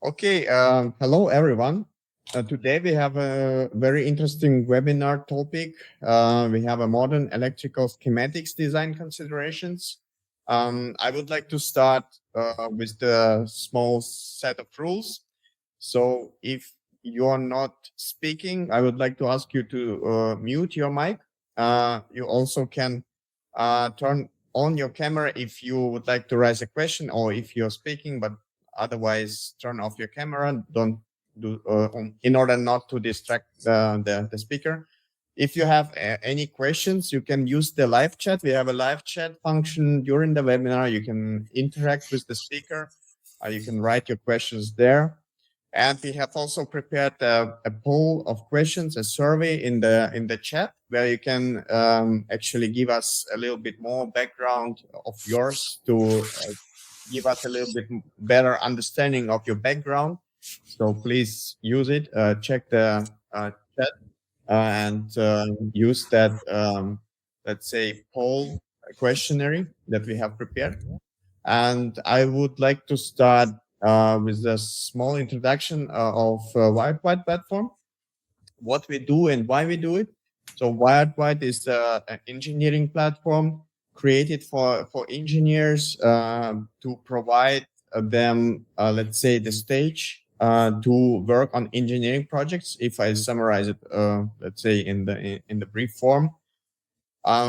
Okay, hello everyone. Today we have a very interesting webinar topic. We have a modern electrical schematics design considerations. I would like to start with the small set of rules. So if you are not speaking, I would like to ask you to mute your mic. You also can turn on your camera if you would like to raise a question or if you're speaking, but otherwise turn off your camera. Don't do in order not to distract the speaker. If you have any questions, you can use the live chat. We have a live chat function during the webinar. You can interact with the speaker. You can write your questions there. And we have also prepared a poll of questions, a survey in the chat, where you can actually give us a little bit more background of yours to give us a little bit better understanding of your background. So please use it. Check the chat and use that, let's say, poll questionnaire that we have prepared. And I would like to start with a small introduction of WiredWhite platform, what we do and why we do it. So WiredWhite is an engineering platform created for engineers to provide them, let's say, the stage to work on engineering projects. If I summarize it, let's say in the brief form,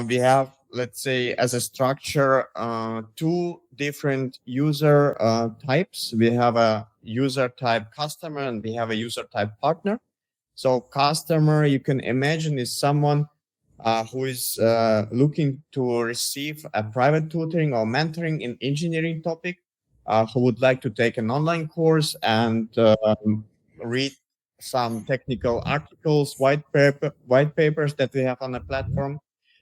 we have, let's say, as a structure, two different user types. We have a user type customer and we have a user type partner. So customer, you can imagine, is someone who is looking to receive a private tutoring or mentoring in engineering topic, who would like to take an online course and read some technical articles, white papers that we have on the platform.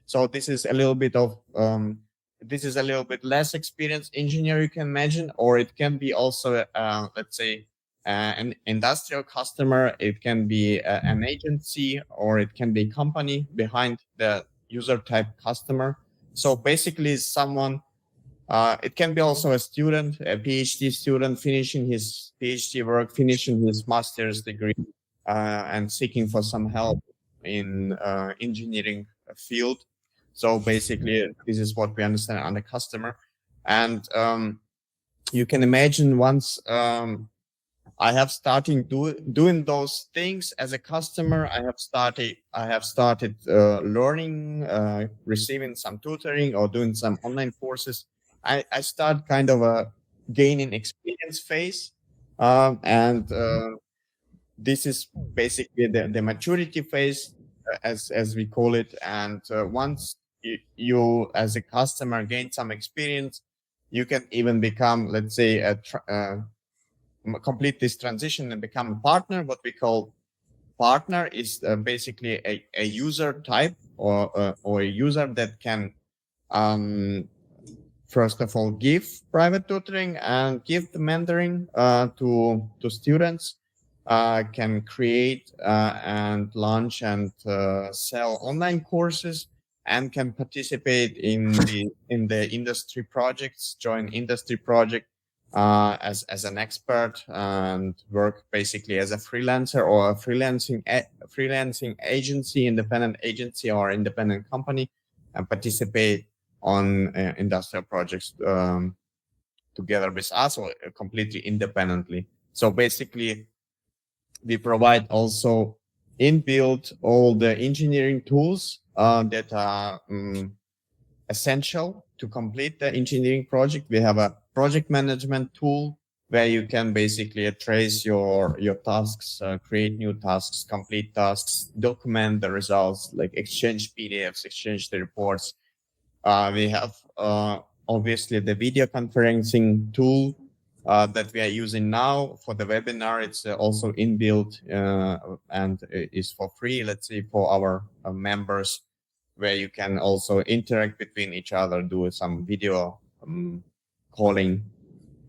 So this is a little bit of this is a little bit less experienced engineer, you can imagine, or it can be also let's say an industrial customer. It can be an agency, or it can be a company behind the user type customer. So basically, someone. It can be also a student, a PhD student finishing his PhD work, finishing his master's degree, and seeking for some help in engineering field. So basically, this is what we understand on the customer. And you can imagine, once I have started doing those things as a customer, I have started learning, receiving some tutoring or doing some online courses. I start kind of a gaining experience phase, and this is basically the maturity phase, as we call it. And once you as a customer gain some experience, you can even become, let's say, complete this transition and become a partner. What we call partner is basically a user type, or a user that can first of all give private tutoring and give the mentoring to students, can create and launch and sell online courses, and can participate in the industry projects, join industry project as an expert, and work basically as a freelancer or a freelancing agency, independent agency or independent company, and participate on industrial projects together with us, or completely independently. So basically, we provide also inbuilt all the engineering tools that are essential to complete the engineering project. We have a project management tool where you can basically trace your tasks, create new tasks, complete tasks, document the results, like exchange PDFs, exchange the reports. We have obviously the video conferencing tool that we are using now for the webinar. It's also inbuilt and is for free, let's say, for our members, where you can also interact between each other, do some video calling.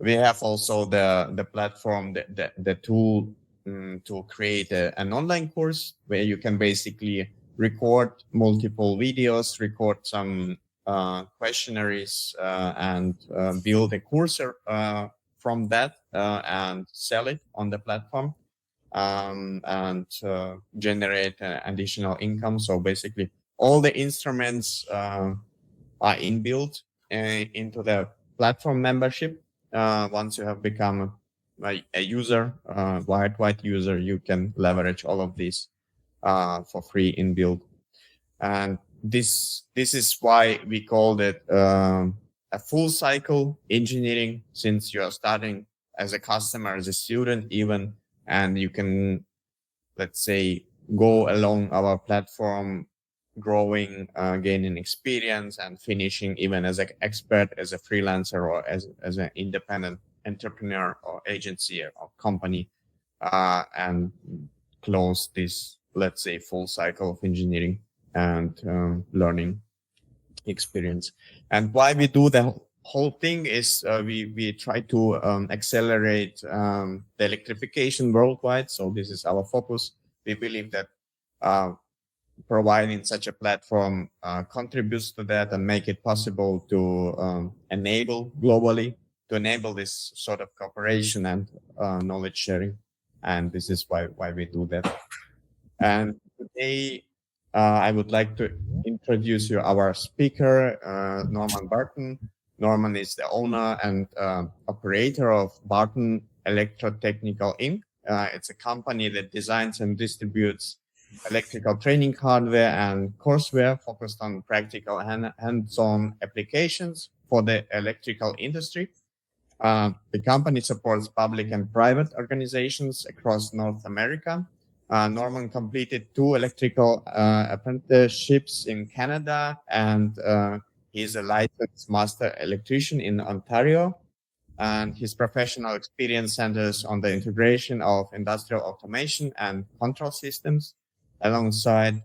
We have also the platform, the tool to create an online course, where you can basically record multiple videos, record some questionnaires, and build a course from that and sell it on the platform and generate additional income. So basically, all the instruments are inbuilt into the platform membership. Once you have become a user, white user, you can leverage all of these for free inbuilt. And this is why we called it a full cycle engineering, since you are starting as a customer, as a student even, and you can, let's say, go along our platform, growing, gaining experience, and finishing even as an expert, as a freelancer, or as an independent entrepreneur or agency or company, and close this, let's say, full cycle of engineering and learning experience. And why we do the whole thing is we try to accelerate the electrification worldwide. So this is our focus. We believe that providing such a platform contributes to that and make it possible to enable globally, to enable this sort of cooperation and knowledge sharing. And this is why we do that. And today, I would like to introduce you our speaker, Norman Barton. Norman is the owner and operator of Barton Electrotechnical Inc. It's a company that designs and distributes electrical training hardware and courseware focused on practical hands-on applications for the electrical industry. The company supports public and private organizations across North America. Norman completed 2 electrical apprenticeships in Canada, and he's a licensed master electrician in Ontario. And his professional experience centers on the integration of industrial automation and control systems. Alongside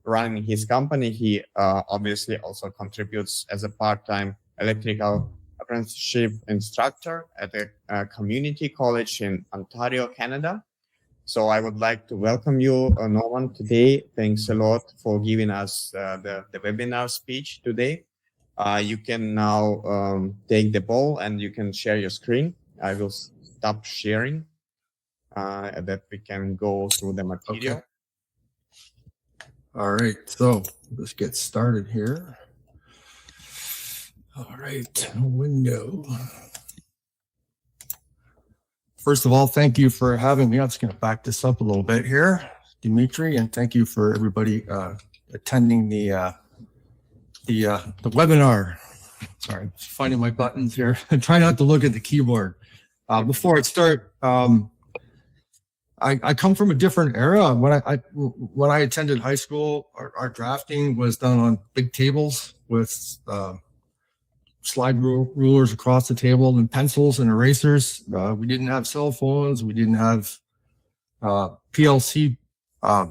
running his company, he obviously also contributes as a part-time electrical apprenticeship instructor at a community college in Ontario, Canada. So I would like to welcome you, Norman, today. Thanks a lot for giving us the webinar speech today. You can now take the ball and you can share your screen. I will stop sharing that we can go through the material. Okay. All right, so let's get started here. All right, window. First of all, thank you for having me. I'm just going to back this up a little bit here, Dimitri, and thank you for everybody attending the webinar. Sorry, just finding my buttons here. Try not to look at the keyboard. Before I start, I come from a different era. When I attended high school, our drafting was done on big tables with slide rulers across the table and pencils and erasers. We didn't have cell phones. We didn't have PLC.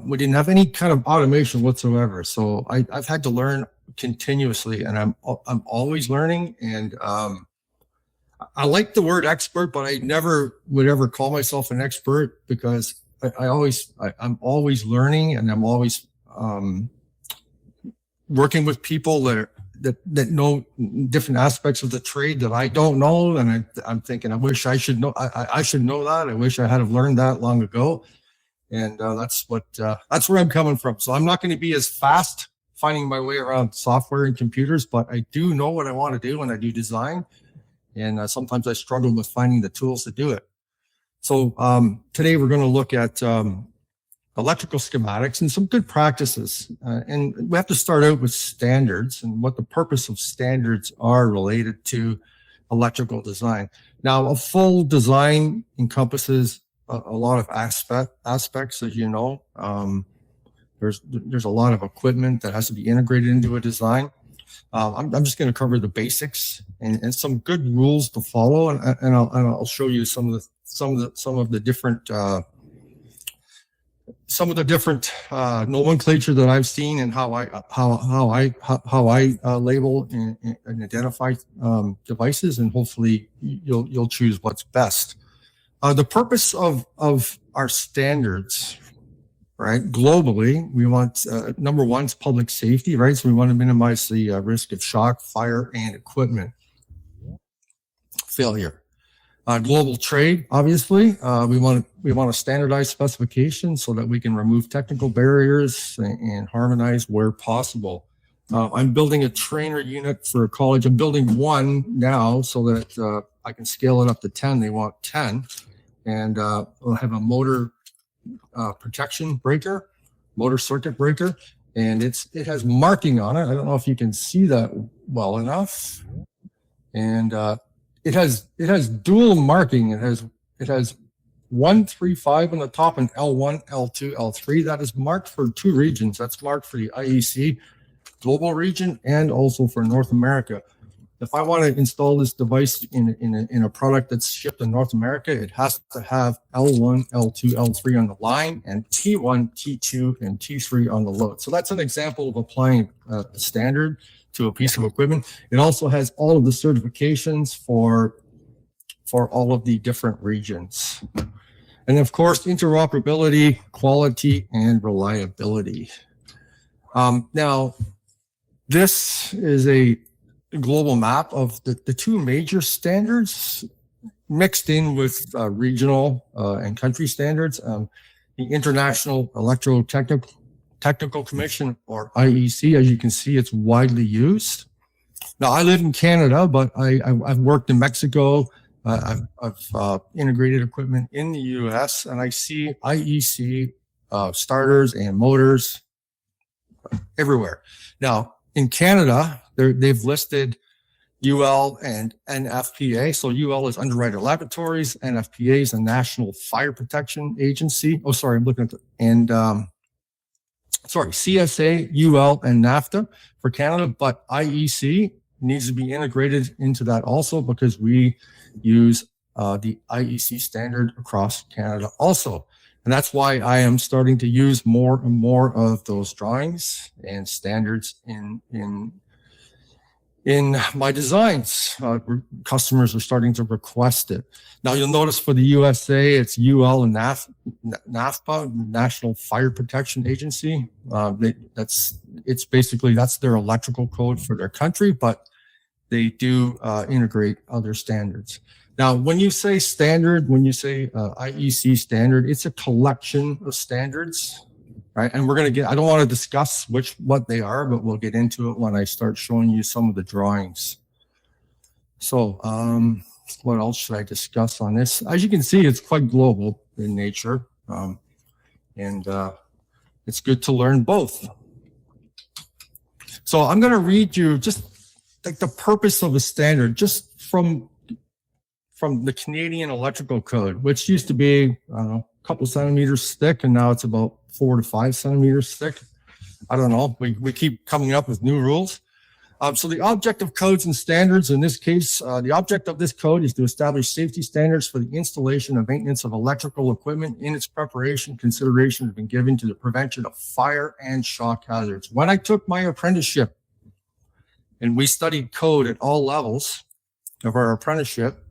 We didn't have any kind of automation whatsoever. So I've had to learn continuously, and I'm always learning. And I like the word expert, but I never would ever call myself an expert, because I'm always learning, and I'm always working with people that know different aspects of the trade that I don't know. And I'm thinking, I wish I should know. I should know that. I wish I had have learned that long ago. And that's where I'm coming from. So I'm not going to be as fast finding my way around software and computers, but I do know what I want to do when I do design. And sometimes I struggle with finding the tools to do it. So today we're going to look at electrical schematics and some good practices. And we have to start out with standards and what the purpose of standards are related to electrical design. Now, a full design encompasses a lot of aspects, as you know. There's a lot of equipment that has to be integrated into a design. I'm just going to cover the basics and some good rules to follow, and I'll show you some of the different nomenclature that I've seen, and how I label and identify devices, and hopefully you'll choose what's best. The purpose of our standards, right? Globally, we want, number one is public safety, right? So we want to minimize the risk of shock, fire, and equipment failure. Global trade, obviously, we want to standardize specifications so that we can remove technical barriers and harmonize where possible. I'm building a trainer unit for a college. I'm building one now so that I can scale it up to 10. They want 10, and we'll have a motor protection breaker, motor circuit breaker, and it has marking on it. I don't know if you can see that well enough, and it has dual marking. It has 135 on the top and L1, L2, L3. That is marked for 2 regions. That's marked for the IEC global region and also for North America. If I want to install this device in a product that's shipped in North America, it has to have L1, L2, L3 on the line and T1, T2, and T3 on the load. So that's an example of applying a standard to a piece of equipment. It also has all of the certifications for all of the different regions. And of course, interoperability, quality, and reliability. Now, this is a global map of the 2 major standards mixed in with regional and country standards. The International Technical Commission, or IEC, as you can see, it's widely used. Now, I live in Canada, but I've worked in Mexico. I've integrated equipment in the US, and I see IEC starters and motors everywhere. Now, in Canada, they've listed UL and NFPA. So UL is Underwriter Laboratories, NFPA is the National Fire Protection Agency. Oh, sorry, I'm looking at CSA, UL, and NAFTA for Canada, but IEC needs to be integrated into that also because we use the IEC standard across Canada also. And that's why I am starting to use more and more of those drawings and standards in my designs. Customers are starting to request it. Now you'll notice for the USA, it's UL and NAFPA, National Fire Protection Agency. That's their electrical code for their country, but they do integrate other standards. Now, when you say standard, when you say IEC standard, it's a collection of standards, right? And I don't want to discuss what they are, but we'll get into it when I start showing you some of the drawings. So what else should I discuss on this? As you can see, it's quite global in nature. And it's good to learn both. So I'm going to read you just like the purpose of a standard, just from the Canadian Electrical Code, which used to be, I don't know, a couple centimeters thick, and now it's about 4 to 5 centimeters thick. I don't know. We keep coming up with new rules. So the object of codes and standards, in this case, the object of this code is to establish safety standards for the installation and maintenance of electrical equipment. In its preparation, consideration has been given to the prevention of fire and shock hazards. When I took my apprenticeship and we studied code at all levels of our apprenticeship,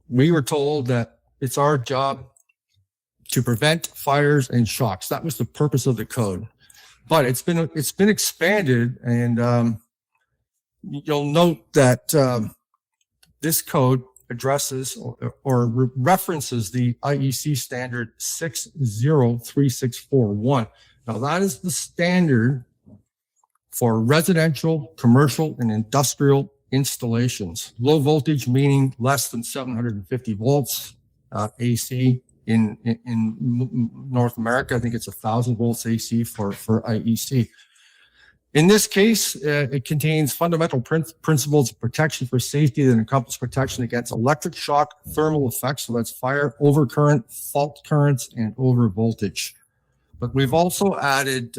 we were told that it's our job to prevent fires and shocks. That was the purpose of the code. But it's been expanded, and you'll note that this code addresses or references the IEC standard 603641. Now that is the standard for residential, commercial, and industrial installations. Low voltage meaning less than 750 volts AC. In North America, I think it's 1,000 volts AC for IEC. In this case, it contains fundamental principles of protection for safety that encompass protection against electric shock, thermal effects, so that's fire, overcurrent, fault currents, and over voltage. But we've also added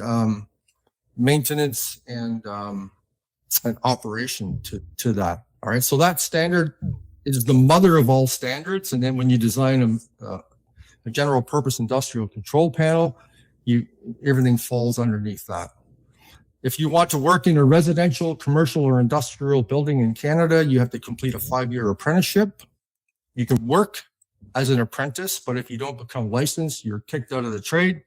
maintenance and operation to that. All right, so that standard is the mother of all standards. And then when you design a general purpose industrial control panel, everything falls underneath that. If you want to work in a residential, commercial, or industrial building in Canada, you have to complete a 5-year apprenticeship. You can work as an apprentice, but if you don't become licensed, you're kicked out of the trade.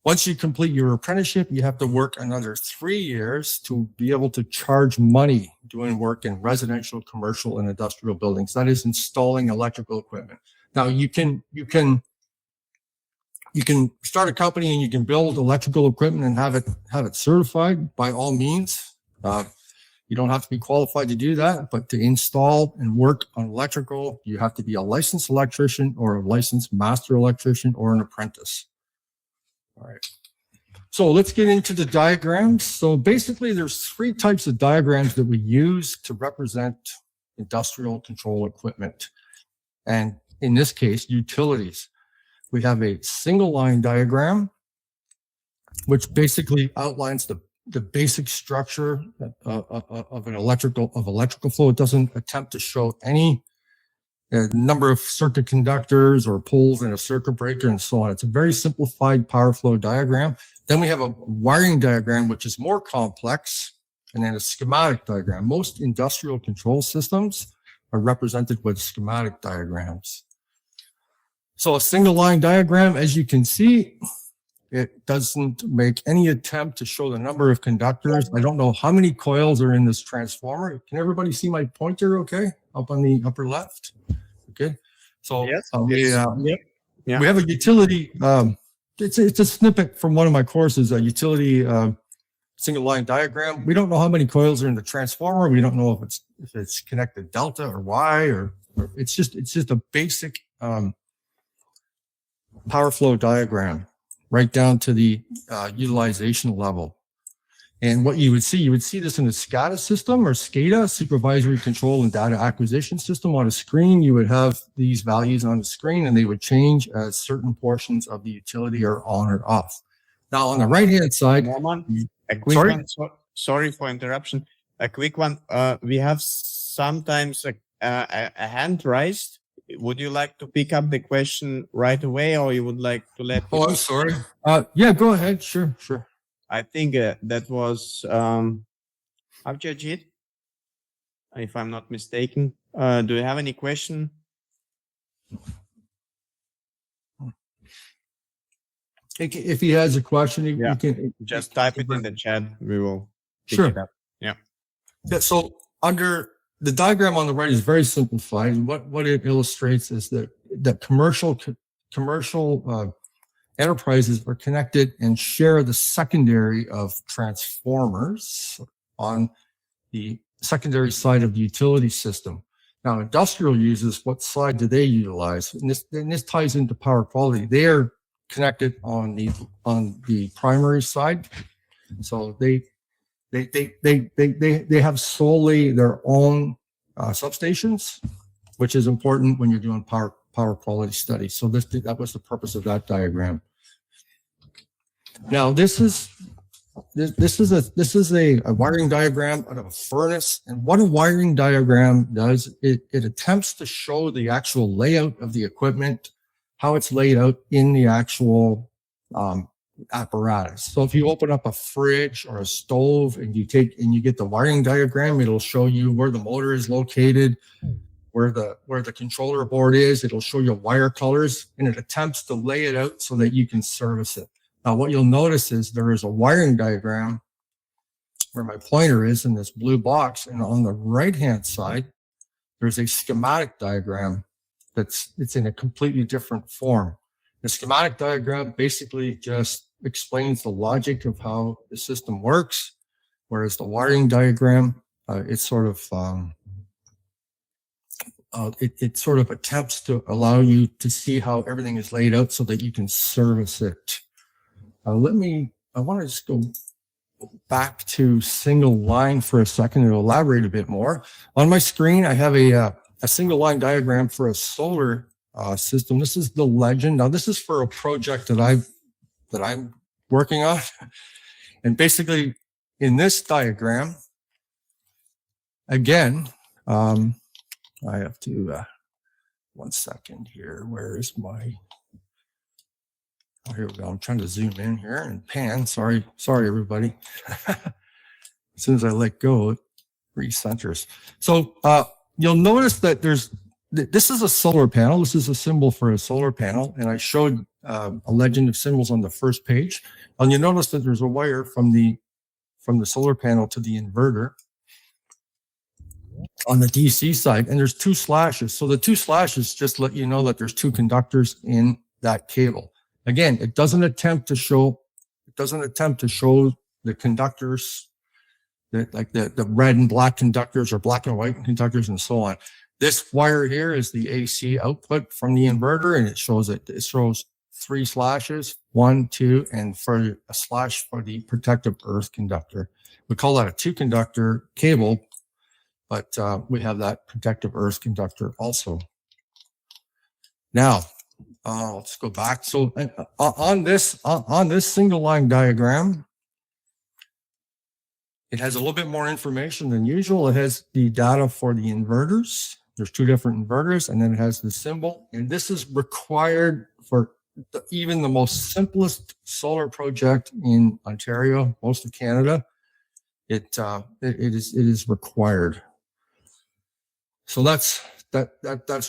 Once you complete your apprenticeship, you have to work another 3 years to be able to charge money doing work in residential, commercial, and industrial buildings. That is installing electrical equipment. Now you can start a company and you can build electrical equipment and have it certified by all means. You don't have to be qualified to do that, but to install and work on electrical, you have to be a licensed electrician or a licensed master electrician or an apprentice. All right. So let's get into the diagrams. So basically there's 3 types of diagrams that we use to represent industrial control equipment. And in this case, utilities. We have a single line diagram, which basically outlines the basic structure of electrical flow. It doesn't attempt to show any number of circuit conductors or poles in a circuit breaker and so on. It's a very simplified power flow diagram. Then we have a wiring diagram, which is more complex, and then a schematic diagram. Most industrial control systems are represented with schematic diagrams. So a single line diagram, as you can see, it doesn't make any attempt to show the number of conductors. I don't know how many coils are in this transformer. Can everybody see my pointer okay? Up on the upper left? Okay. So Yes, we have a utility. It's a snippet from one of my courses, a utility single line diagram. We don't know how many coils are in the transformer. We don't know if it's connected delta or Y or it's just a basic power flow diagram, right down to the utilization level. And what you would see this in a SCADA system or SCADA, supervisory control and data acquisition system. On a screen, you would have these values on the screen and they would change as certain portions of the utility are on or off. Now on the right-hand side, a quick one. Sorry for interruption. A quick one. We have sometimes a hand raised. Would you like to pick up the question right away, or you would like to let? Oh, I'm sorry. Yeah, go ahead. Sure. I think that was Abjajit, if I'm not mistaken. Do you have any question? If he has a question, he can just type it in the chat. We will pick it up. Yeah. So under the diagram on the right is very simplified. And what it illustrates is that commercial enterprises are connected and share the secondary of transformers on the secondary side of the utility system. Now, industrial users, what side do they utilize? And this ties into power quality. They are connected on the primary side, so they have solely their own substations, which is important when you're doing power quality studies. So that was the purpose of that diagram. Now this is a wiring diagram out of a furnace, and what a wiring diagram does, it attempts to show the actual layout of the equipment, how it's laid out in the actual apparatus. So if you open up a fridge or a stove and you get the wiring diagram, it'll show you where the motor is located, where the controller board is. It'll show you wire colors, and it attempts to lay it out so that you can service it. Now, what you'll notice is there is a wiring diagram where my pointer is in this blue box, and on the right-hand side, there's a schematic diagram it's in a completely different form. The schematic diagram basically just explains the logic of how the system works, whereas the wiring diagram, it sort of attempts to allow you to see how everything is laid out so that you can service it. I want to just go back to single line for a second and elaborate a bit more. On my screen, I have a single line diagram for a solar system. This is the Legend. Now, this is for a project that I'm working on. And basically, in this diagram, again, I have to, 1 second here. Where is my, oh, here we go. I'm trying to zoom in here and pan. Sorry, everybody. As soon as I let go, it recenters. So you'll notice that this is a solar panel. This is a symbol for a solar panel. And I showed a legend of symbols on the first page. And you'll notice that there's a wire from the solar panel to the inverter. on the DC side, and there's 2 slashes. So the 2 slashes just let you know that there's 2 conductors in that cable. Again, it doesn't attempt to show the conductors, that like the red and black conductors or black and white conductors and so on. This wire here is the AC output from the inverter, and it shows 3 slashes, 1, 2, and for a slash for the protective earth conductor. We call that a 2-conductor cable, but we have that protective earth conductor also. Now, let's go back. So on this single line diagram, it has a little bit more information than usual. It has the data for the inverters. There's 2 different inverters, and then it has the symbol. And this is required for even the most simplest solar project in Ontario, most of Canada. It is required. So that's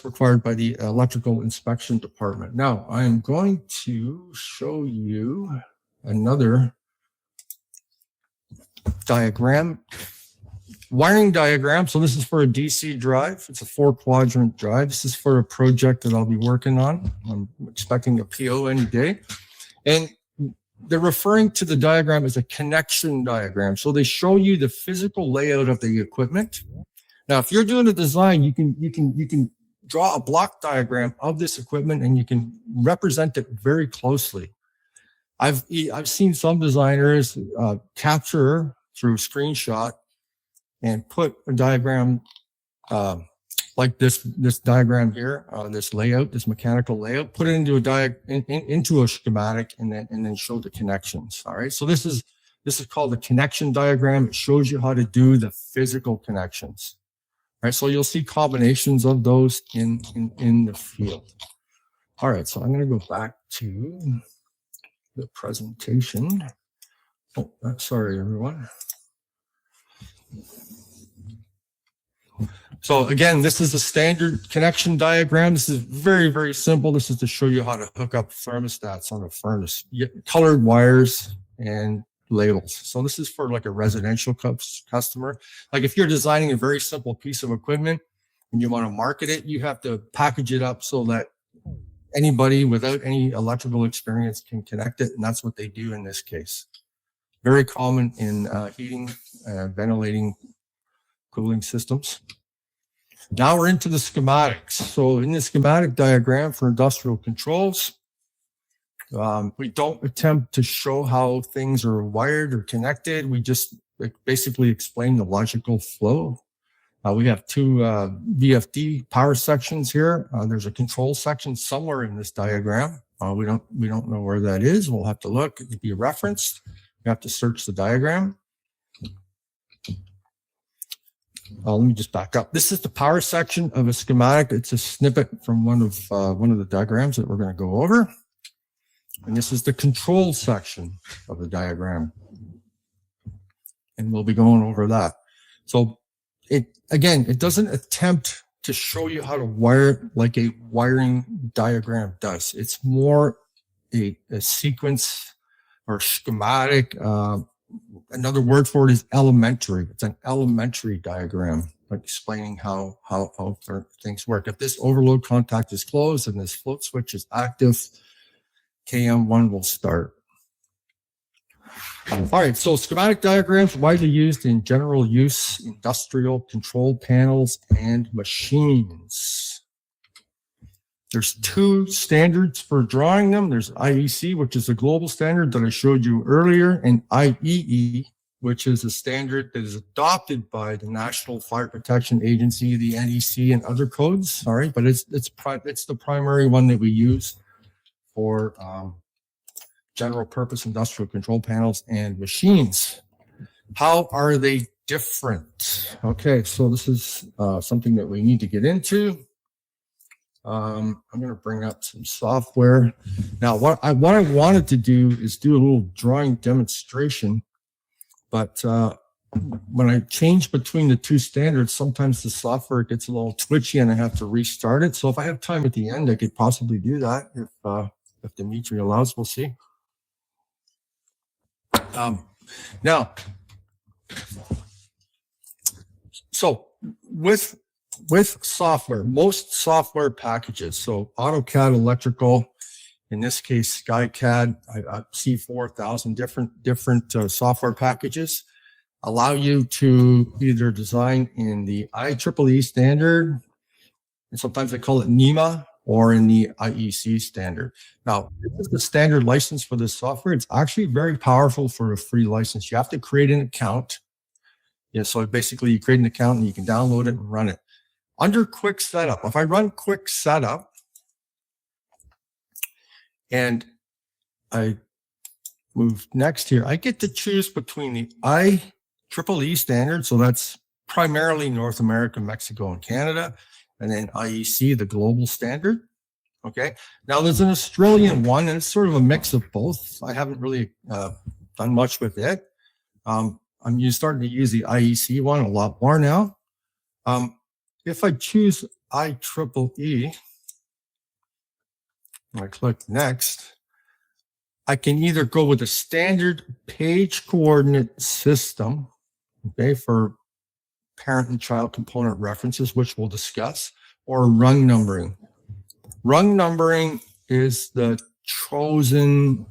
required by the electrical inspection department. Now I am going to show you another diagram, wiring diagram. So this is for a DC drive. It's a 4-quadrant drive. This is for a project that I'll be working on. I'm expecting a PO any day. And they're referring to the diagram as a connection diagram. So they show you the physical layout of the equipment. Now, if you're doing a design, you can draw a block diagram of this equipment and you can represent it very closely. I've seen some designers capture through screenshot and put a diagram like this diagram here, this layout, this mechanical layout, put it into into a schematic, and then show the connections. All right. So this is called a connection diagram. It shows you how to do the physical connections. All right. So you'll see combinations of those in the field. All right. So I'm going to go back to the presentation. Oh, sorry, everyone. So again, this is a standard connection diagram. This is very, very simple. This is to show you how to hook up thermostats on a furnace. You get colored wires and labels. So this is for like a residential customer. Like if you're designing a very simple piece of equipment and you want to market it, you have to package it up so that anybody without any electrical experience can connect it. And that's what they do in this case. Very common in heating, ventilating, cooling systems. Now we're into the schematics. So in the schematic diagram for industrial controls, we don't attempt to show how things are wired or connected. We just basically explain the logical flow. We have 2 VFD power sections here. There's a control section somewhere in this diagram. We don't know where that is. We'll have to look to be referenced. You have to search the diagram. Let me just back up. This is the power section of a schematic. It's a snippet from one of the diagrams that we're going to go over. And this is the control section of the diagram. And we'll be going over that. So it doesn't attempt to show you how to wire it like a wiring diagram does. It's more a sequence or schematic. Another word for it is elementary. It's an elementary diagram, like explaining how things work. If this overload contact is closed and this float switch is active, KM1 will start. All right, so schematic diagrams widely used in general use, industrial control panels, and machines. There's 2 standards for drawing them. There's IEC, which is a global standard that I showed you earlier, and IEEE, which is a standard that is adopted by the National Fire Protection Agency, the NEC, and other codes. All right, but it's the primary one that we use for general purpose industrial control panels and machines. How are they different? Okay, so this is something that we need to get into. I'm going to bring up some software. Now, what I wanted to do is do a little drawing demonstration, but when I change between the 2 standards, sometimes the software gets a little twitchy and I have to restart it. So if I have time at the end, I could possibly do that if Dimitri allows. We'll see. Now, so with software, most software packages, so AutoCAD, electrical, in this case, SkyCAD, I see 4,000 different software packages allow you to either design in the IEEE standard, and sometimes they call it NEMA, or in the IEC standard. Now, this is the standard license for this software. It's actually very powerful for a free license. You have to create an account. Yeah, so basically you create an account and you can download it and run it. Under quick setup, if I run quick setup and I move next here, I get to choose between the IEEE standard, so that's primarily North America, Mexico, and Canada, and then IEC, the global standard. Okay. Now there's an Australian one, and it's sort of a mix of both. I haven't really done much with it. I'm starting to use the IEC one a lot more now. If I choose IEEE, and I click next, I can either go with a standard page coordinate system, okay, for parent and child component references, which we'll discuss, or rung numbering. Rung numbering is the chosen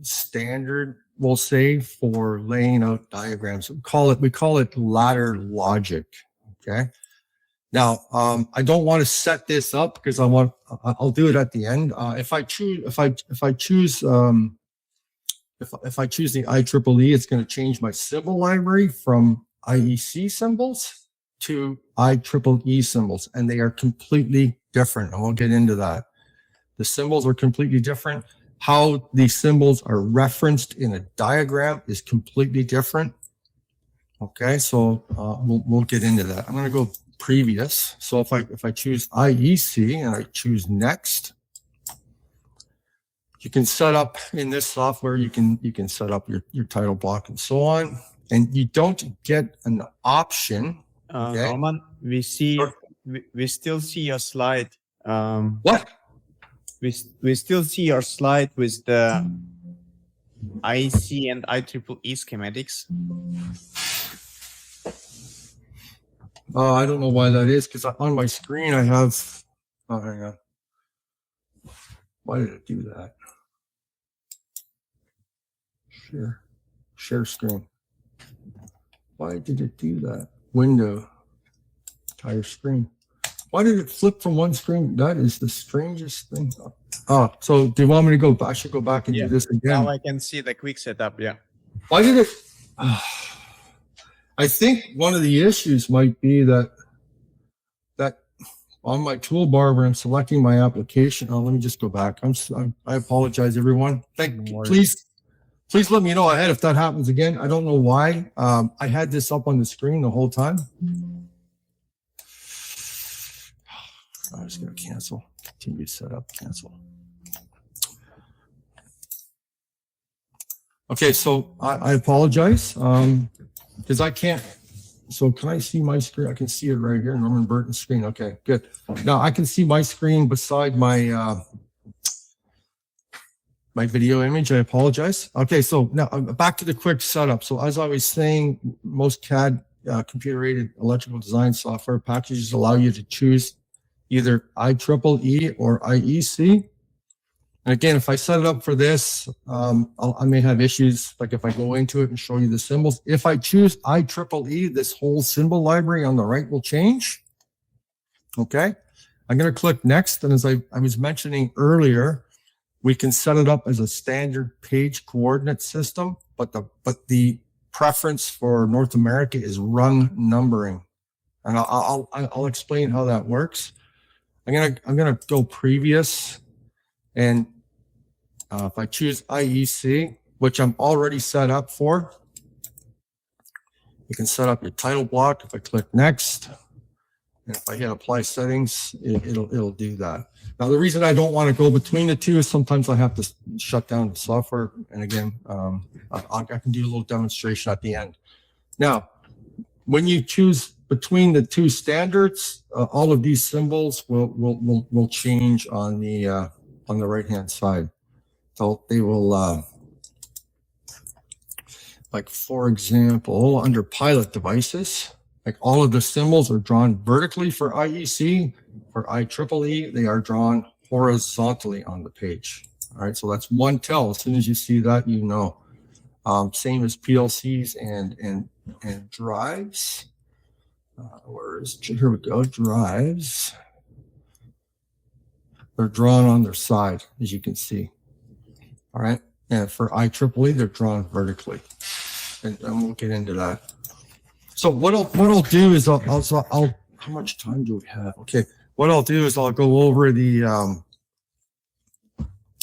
standard, we'll say, for laying out diagrams. We call it ladder logic. Okay. Now, I don't want to set this up because I'll do it at the end. If I choose the IEEE, it's going to change my symbol library from IEC symbols to IEEE symbols, and they are completely different, and we'll get into that. The symbols are completely different. How these symbols are referenced in a diagram is completely different. Okay, so we'll get into that. I'm going to go previous. So if I choose IEC and I choose next, you can set up in this software. You can set up your title block and so on. And you don't get an option. Okay? Roman, we still see your slide. What? We still see your slide with the IEC and IEEE schematics. I don't know why that is, because on my screen I have. Oh, hang on. Why did it do that? Share screen. Why did it do that? Window, entire screen. Why did it flip from one screen? That is the strangest thing. Oh, so do you want me to go? I should go back and do this again. Now I can see the quick setup. Yeah. Why did it? I think one of the issues might be that on my toolbar where I'm selecting my application. Oh, let me just go back. I apologize, everyone. Please let me know ahead if that happens again. I don't know why. I had this up on the screen the whole time. I'm just going to cancel. Continue setup, cancel. Okay, so I apologize because I can't. So can I see my screen? I can see it right here, Norman Burton's screen. Okay, good. Now I can see my screen beside my my video image. I apologize. Okay, so now back to the quick setup. So as I was saying, most CAD computer-aided electrical design software packages allow you to choose either IEEE or IEC. And again, if I set it up for this, I may have issues, like if I go into it and show you the symbols. If I choose IEEE, this whole symbol library on the right will change. Okay, I'm going to click next. And as I was mentioning earlier, we can set it up as a standard page coordinate system, but the preference for North America is rung numbering. And I'll explain how that works. I'm gonna go previous, and if I choose IEC, which I'm already set up for, you can set up your title block. If I click next, and if I hit apply settings, it'll do that. Now the reason I don't want to go between the two is sometimes I have to shut down the software, and again, I can do a little demonstration at the end. Now, when you choose between the two standards, all of these symbols will change on the right hand side. So they will, like for example, under pilot devices, Like all of the symbols are drawn vertically for IEC. For IEEE, they are drawn horizontally on the page. All right, so that's one tell. As soon as you see that, you know. Same as PLCs and drives. Here we go, drives. They're drawn on their side, as you can see. All right, and for IEEE, they're drawn vertically. And we'll get into that. So what I'll do is I'll how much time do we have? Okay, what I'll do is I'll go over the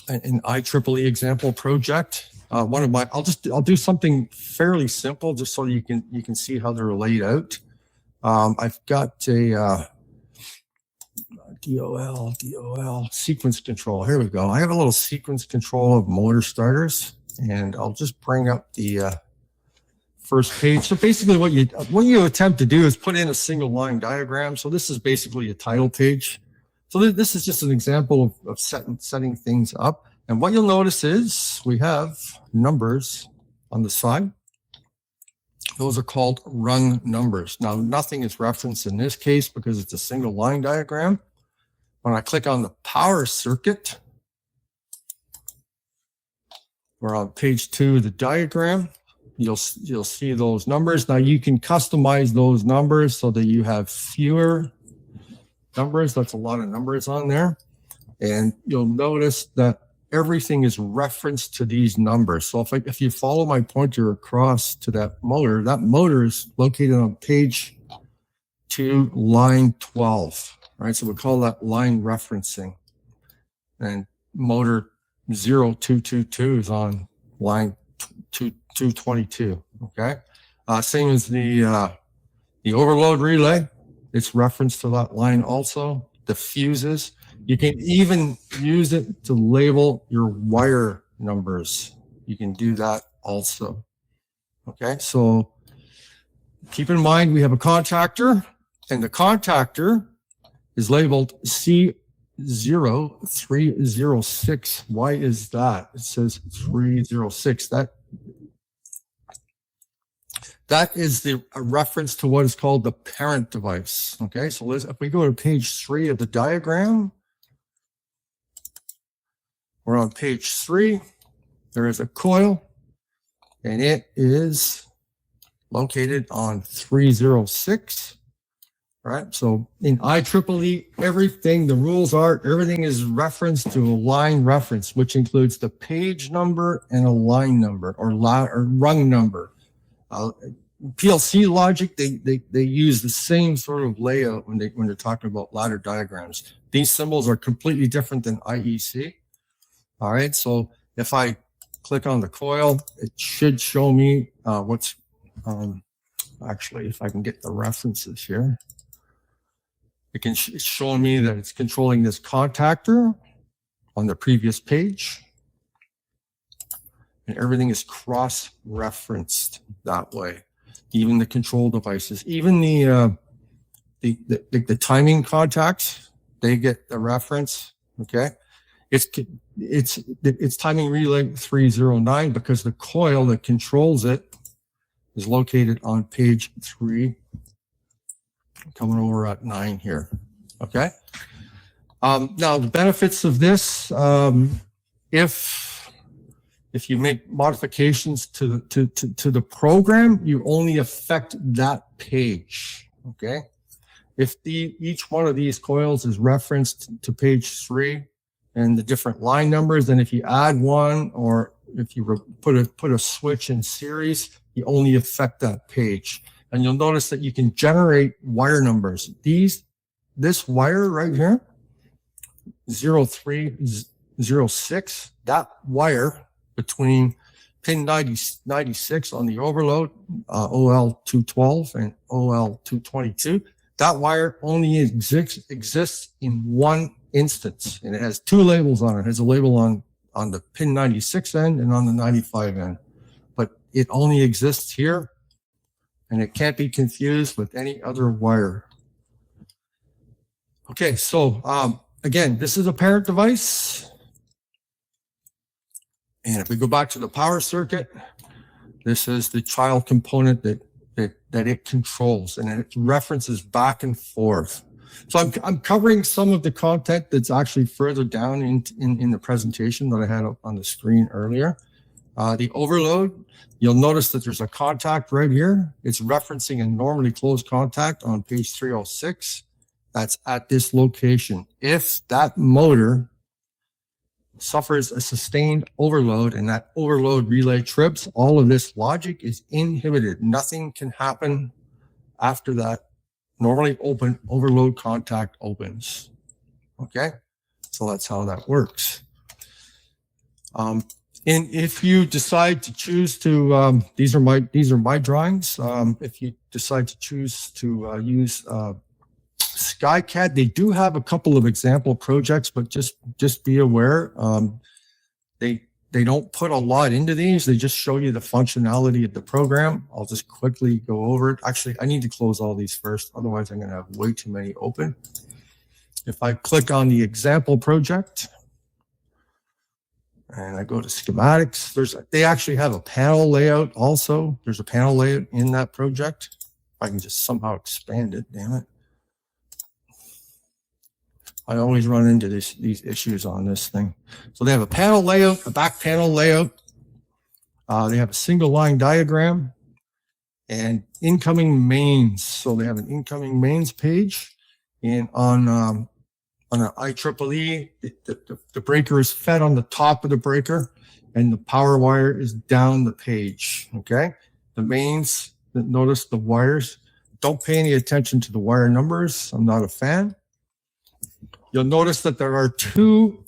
an IEEE example project. I'll do something fairly simple just so you can see how they're laid out. I've got a DOL sequence control. Here we go. I have a little sequence control of motor starters, and I'll just bring up the first page. So basically what you attempt to do is put in a single line diagram. So this is basically a title page. So this is just an example of setting things up. And what you'll notice is we have numbers on the side. Those are called run numbers. Now, nothing is referenced in this case because it's a single line diagram. When I click on the power circuit, we're on page 2 of the diagram. You'll see those numbers. Now you can customize those numbers so that you have fewer numbers. That's a lot of numbers on there. And you'll notice that everything is referenced to these numbers. So if you follow my pointer across to that motor is located on page 2, line 12. All right, so we call that line referencing. And motor 0222 is on line 222. Okay, same as the overload relay. It's referenced to that line also. The fuses. You can even use it to label your wire numbers. You can do that also. Okay, so keep in mind we have a contactor, and the contactor is labeled C0306. Why is that? It says 306. That is a reference to what is called the parent device. Okay, so if we go to page 3 of the diagram, we're on page 3. There is a coil, and it is located on 306. Right. So in IEEE, everything is referenced to a line reference, which includes the page number and a line number or rung number. PLC logic, they use the same sort of layout when they're talking about ladder diagrams. These symbols are completely different than IEC. All right, so if I click on the coil, it should show me what's actually, if I can get the references here, it's showing me that it's controlling this contactor on the previous page, and everything is cross-referenced that way. Even the control devices, even the timing contacts, they get the reference. Okay, it's timing relay 309 because the coil that controls it is located on page 3, coming over at 9 here. Okay. Now the benefits of this, if you make modifications to the program, you only affect that page. Okay. If each one of these coils is referenced to page 3 and the different line numbers, then if you add one or if you put a switch in series, you only affect that page. And you'll notice that you can generate wire numbers. This wire right here, 0306, that wire between pin 96 on the overload, OL212 and OL222, that wire only exists in one instance, and it has 2 labels on it. It has a label on the pin 96 end and on the 95 end, but it only exists here, and it can't be confused with any other wire. Okay, so again, this is a parent device. And if we go back to the power circuit, this is the child component that that it controls, and it references back and forth. So I'm covering some of the content that's actually further down in the presentation that I had up on the screen earlier. The overload, you'll notice that there's a contact right here. It's referencing a normally closed contact on page 306. That's at this location. If that motor suffers a sustained overload and that overload relay trips, all of this logic is inhibited. Nothing can happen after that normally open overload contact opens. Okay, so that's how that works. And if you decide to choose to, these are my drawings. If you decide to choose to use SkyCAD, they do have a couple of example projects, but just be aware, they don't put a lot into these. They just show you the functionality of the program. I'll just quickly go over it. Actually, I need to close all these first. Otherwise, I'm going to have way too many open. If I click on the example project and I go to schematics, they actually have a panel layout also. There's a panel layout in that project. If I can just somehow expand it, damn it. I always run into these issues on this thing. So they have a panel layout, a back panel layout. They have a single line diagram and incoming mains. So they have an incoming mains page, and on an IEEE, the breaker is fed on the top of the breaker and the power wire is down the page. Okay. The mains, notice the wires. Don't pay any attention to the wire numbers. I'm not a fan. You'll notice that there are two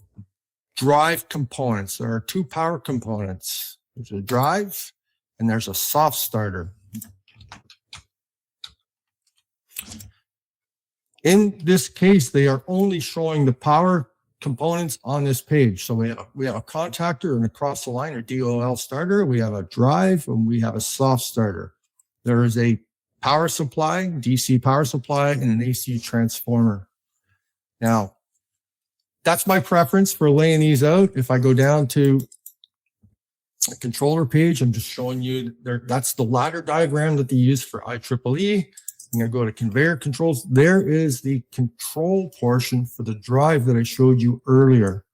drive components. There are two power components. There's a drive and there's a soft starter. In this case, they are only showing the power components on this page. So we have a contactor and a cross the line or DOL starter. We have a drive and we have a soft starter. There is a power supply, DC power supply, and an AC transformer. Now, that's my preference for laying these out. If I go down to a controller page, I'm just showing you there. That's the ladder diagram that they use for IEEE. I'm going to go to conveyor controls. There is the control portion for the drive that I showed you earlier.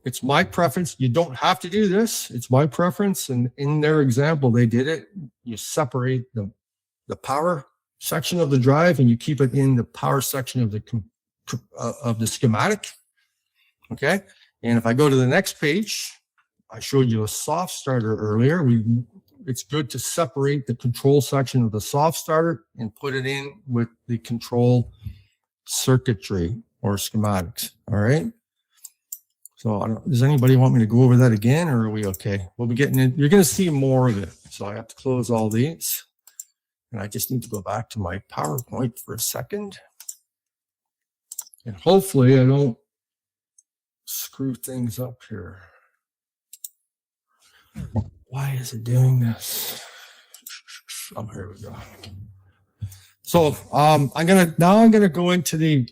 It's my preference. You don't have to do this. It's my preference. And in their example, they did it. You separate the power section of the drive and you keep it in the power section of the schematic. Okay. And if I go to the next page, I showed you a soft starter earlier. It's good to separate the control section of the soft starter and put it in with the control circuitry or schematics. All right. So does anybody want me to go over that again, or are we okay? We'll be getting in. You're going to see more of it. So I have to close all these and I just need to go back to my PowerPoint for a second. And hopefully I don't screw things up here. Why is it doing this? Oh, here we go. So I'm gonna go into the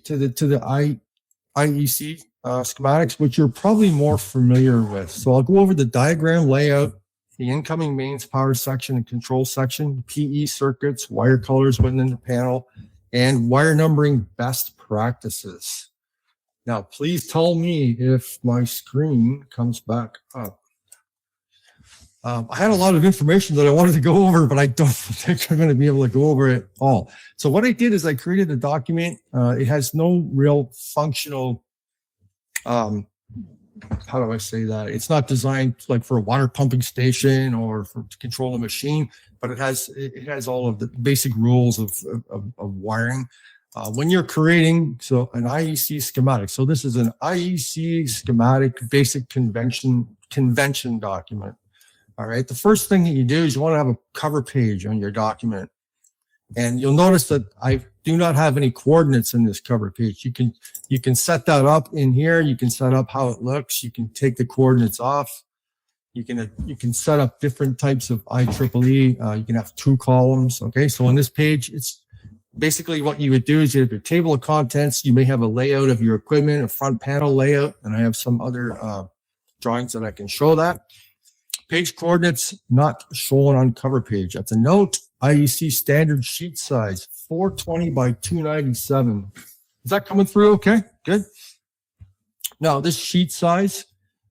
IEC schematics, which you're probably more familiar with. So I'll go over the diagram layout, the incoming mains power section and control section, PE circuits, wire colors within the panel, and wire numbering best practices. Now, please tell me if my screen comes back up. I had a lot of information that I wanted to go over, but I don't think I'm going to be able to go over it all. So what I did is I created a document. It has no real functional, how do I say that? It's not designed like for a water pumping station or to control a machine, but it has all of the basic rules of wiring. When you're creating, so an IEC schematic. So this is an IEC schematic basic convention document. All right. The first thing that you do is you want to have a cover page on your document. And you'll notice that I do not have any coordinates in this cover page. You can set that up in here. You can set up how it looks. You can take the coordinates off. You can set up different types of IEEE. You can have 2 columns. Okay. So on this page, it's basically what you would do is you have your table of contents. You may have a layout of your equipment, a front panel layout, and I have some other drawings that I can show that. Page coordinates not shown on cover page. That's a note. IEC standard sheet size, 420 by 297. Is that coming through okay? Good. Now this sheet size,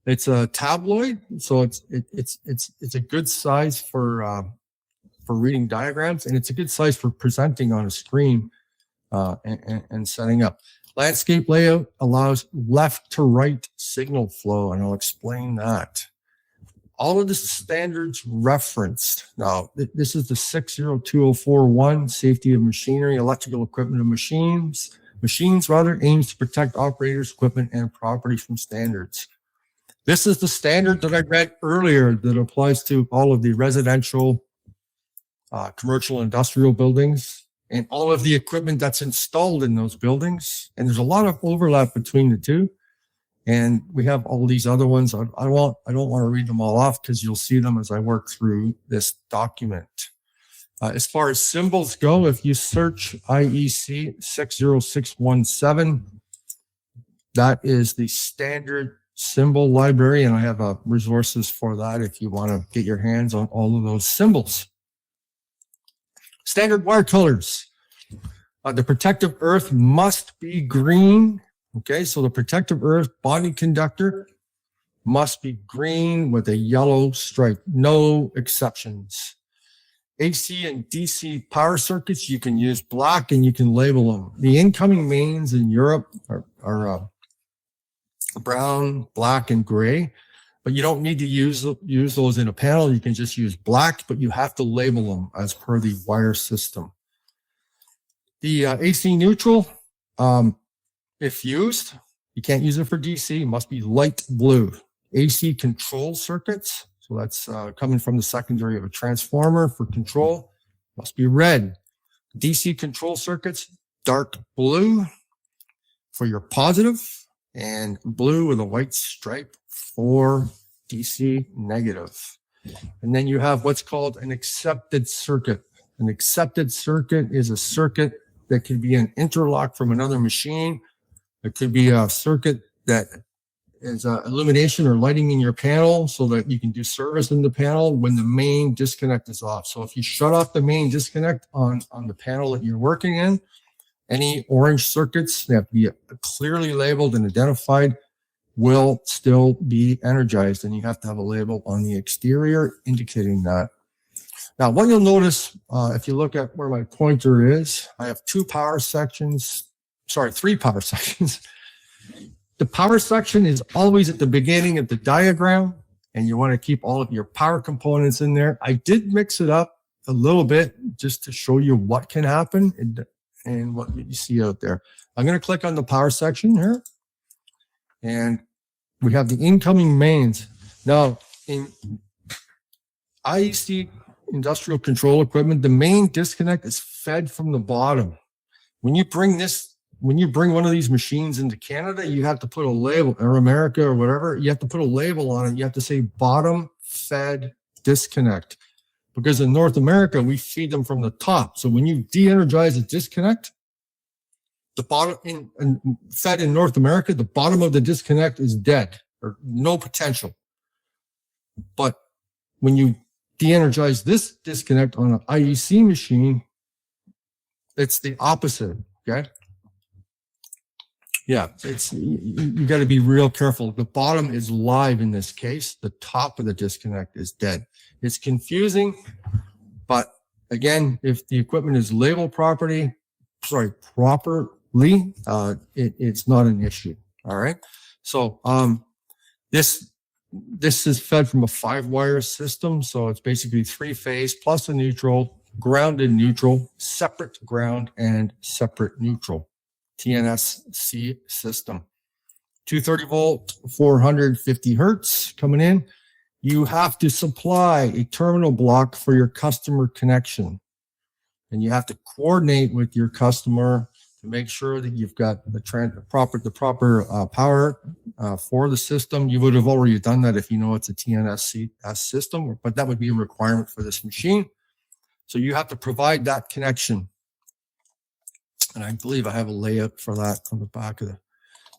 it's a tabloid, so it's a good size for reading diagrams, and it's a good size for presenting on a screen and setting up. Landscape layout allows left to right signal flow, and I'll explain that. All of the standards referenced. Now, this is the 602041, safety of machinery, electrical equipment and machines aims to protect operators, equipment, and property from standards. This is the standard that I read earlier that applies to all of the residential, commercial, industrial buildings, and all of the equipment that's installed in those buildings. And there's a lot of overlap between the two. And we have all these other ones. I don't want to read them all off because you'll see them as I work through this document. As far as symbols go, if you search IEC 60617, that is the standard symbol library, and I have resources for that if you want to get your hands on all of those symbols. Standard wire colors. The protective earth must be green. Okay, so the protective earth body conductor must be green with a yellow stripe, no exceptions. AC and DC power circuits, you can use black and you can label them. The incoming mains in Europe are brown, black, and gray, but you don't need to use those in a panel. You can just use black, but you have to label them as per the wire system. The AC neutral, if used, you can't use it for DC, it must be light blue. AC control circuits, so that's coming from the secondary of a transformer for control, must be red. DC control circuits, dark blue for your positive, and blue with a white stripe for DC negative. And then you have what's called an accepted circuit. An accepted circuit is a circuit that can be an interlock from another machine. It could be a circuit that is illumination or lighting in your panel so that you can do service in the panel when the main disconnect is off. So if you shut off the main disconnect on the panel that you're working in, any orange circuits, they have to be clearly labeled and identified, will still be energized, and you have to have a label on the exterior indicating that. Now, what you'll notice, if you look at where my pointer is, I have three power sections. The power section is always at the beginning of the diagram, and you want to keep all of your power components in there. I did mix it up a little bit just to show you what can happen and what you see out there. I'm going to click on the power section here, and we have the incoming mains. Now, in IEC industrial control equipment, the main disconnect is fed from the bottom. When you bring one of these machines into Canada, you have to put a label, or America or whatever, you have to put a label on it. You have to say bottom fed disconnect. Because in North America, we feed them from the top. So when you de-energize a disconnect, the bottom fed in North America, the bottom of the disconnect is dead or no potential. But when you de-energize this disconnect on an IEC machine, it's the opposite. Okay. Yeah, you got to be real careful. The bottom is live in this case. The top of the disconnect is dead. It's confusing, but again, if the equipment is labeled properly, it's not an issue. All right. So this is fed from a 5-wire system, so it's basically 3-phase plus a neutral, grounded neutral, separate ground, and separate neutral. TNSC system. 230 volt, 450 hertz coming in. You have to supply a terminal block for your customer connection. And you have to coordinate with your customer to make sure that you've got the proper power for the system. You would have already done that if you know it's a TNSC system, but that would be a requirement for this machine. So you have to provide that connection. And I believe I have a layout for that on the back of it.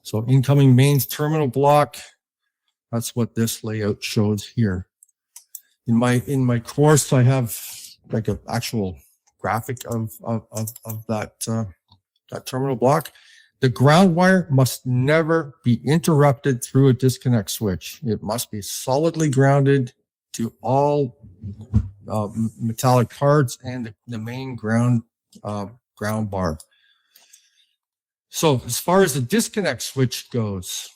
So incoming mains terminal block. That's what this layout shows here. In my course, I have like an actual graphic of that terminal block. The ground wire must never be interrupted through a disconnect switch. It must be solidly grounded to all metallic cards and the main ground bar. So as far as the disconnect switch goes,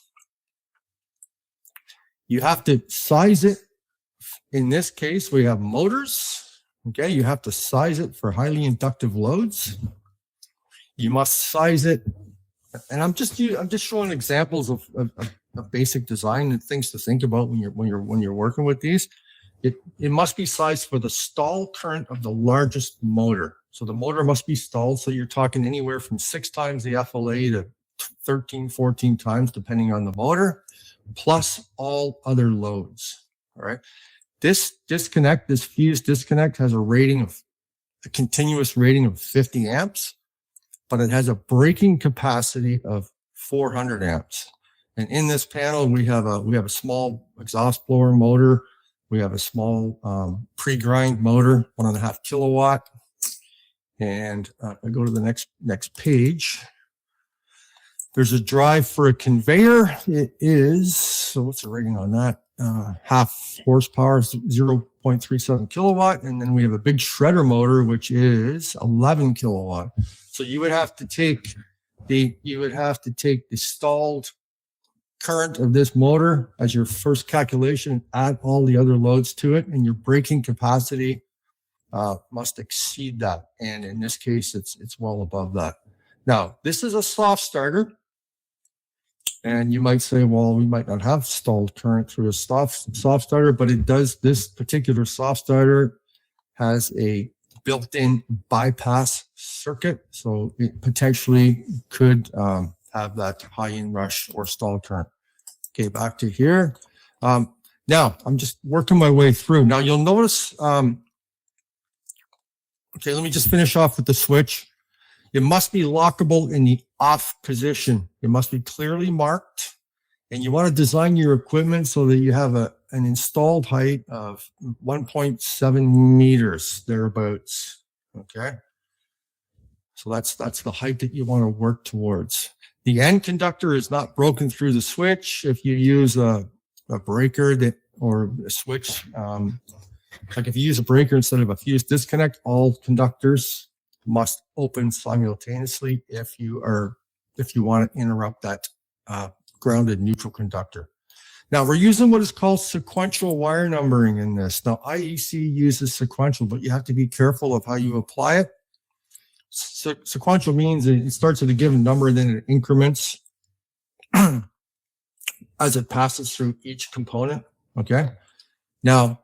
you have to size it. In this case, we have motors. Okay, you have to size it for highly inductive loads. You must size it, and I'm just showing examples of basic design and things to think about when you're working with these. It must be sized for the stall current of the largest motor. So the motor must be stalled. So you're talking anywhere from 6 times the FLA to 13, 14 times, depending on the motor, plus all other loads. All right. This fuse disconnect has a continuous rating of 50 amps, but it has a braking capacity of 400 amps. And in this panel, we have a small exhaust blower motor. We have a small pre-grind motor, 1.5 kilowatt. And I go to the next page. There's a drive for a conveyor. It is, so what's the rating on that? Half horsepower, 0.37 kilowatt. And then we have a big shredder motor, which is 11 kilowatt. So you would have to take the stalled current of this motor as your first calculation, add all the other loads to it, and your braking capacity must exceed that. And in this case, it's well above that. Now, this is a soft starter. And you might say, well, we might not have stalled current through a soft starter, but it does. This particular soft starter has a built-in bypass circuit. So it potentially could have that high inrush or stall current. Okay, back to here. Now, I'm just working my way through. Now, you'll notice, okay, let me just finish off with the switch. It must be lockable in the off position. It must be clearly marked. And you want to design your equipment so that you have an installed height of 1.7 meters, thereabouts. Okay. So that's the height that you want to work towards. The end conductor is not broken through the switch. If you use a breaker or a switch, like if you use a breaker instead of a fuse disconnect, all conductors must open simultaneously if you want to interrupt that grounded neutral conductor. Now we're using what is called sequential wire numbering in this. Now IEC uses sequential, but you have to be careful of how you apply it. Sequential means it starts at a given number and then it increments as it passes through each component. Okay. Now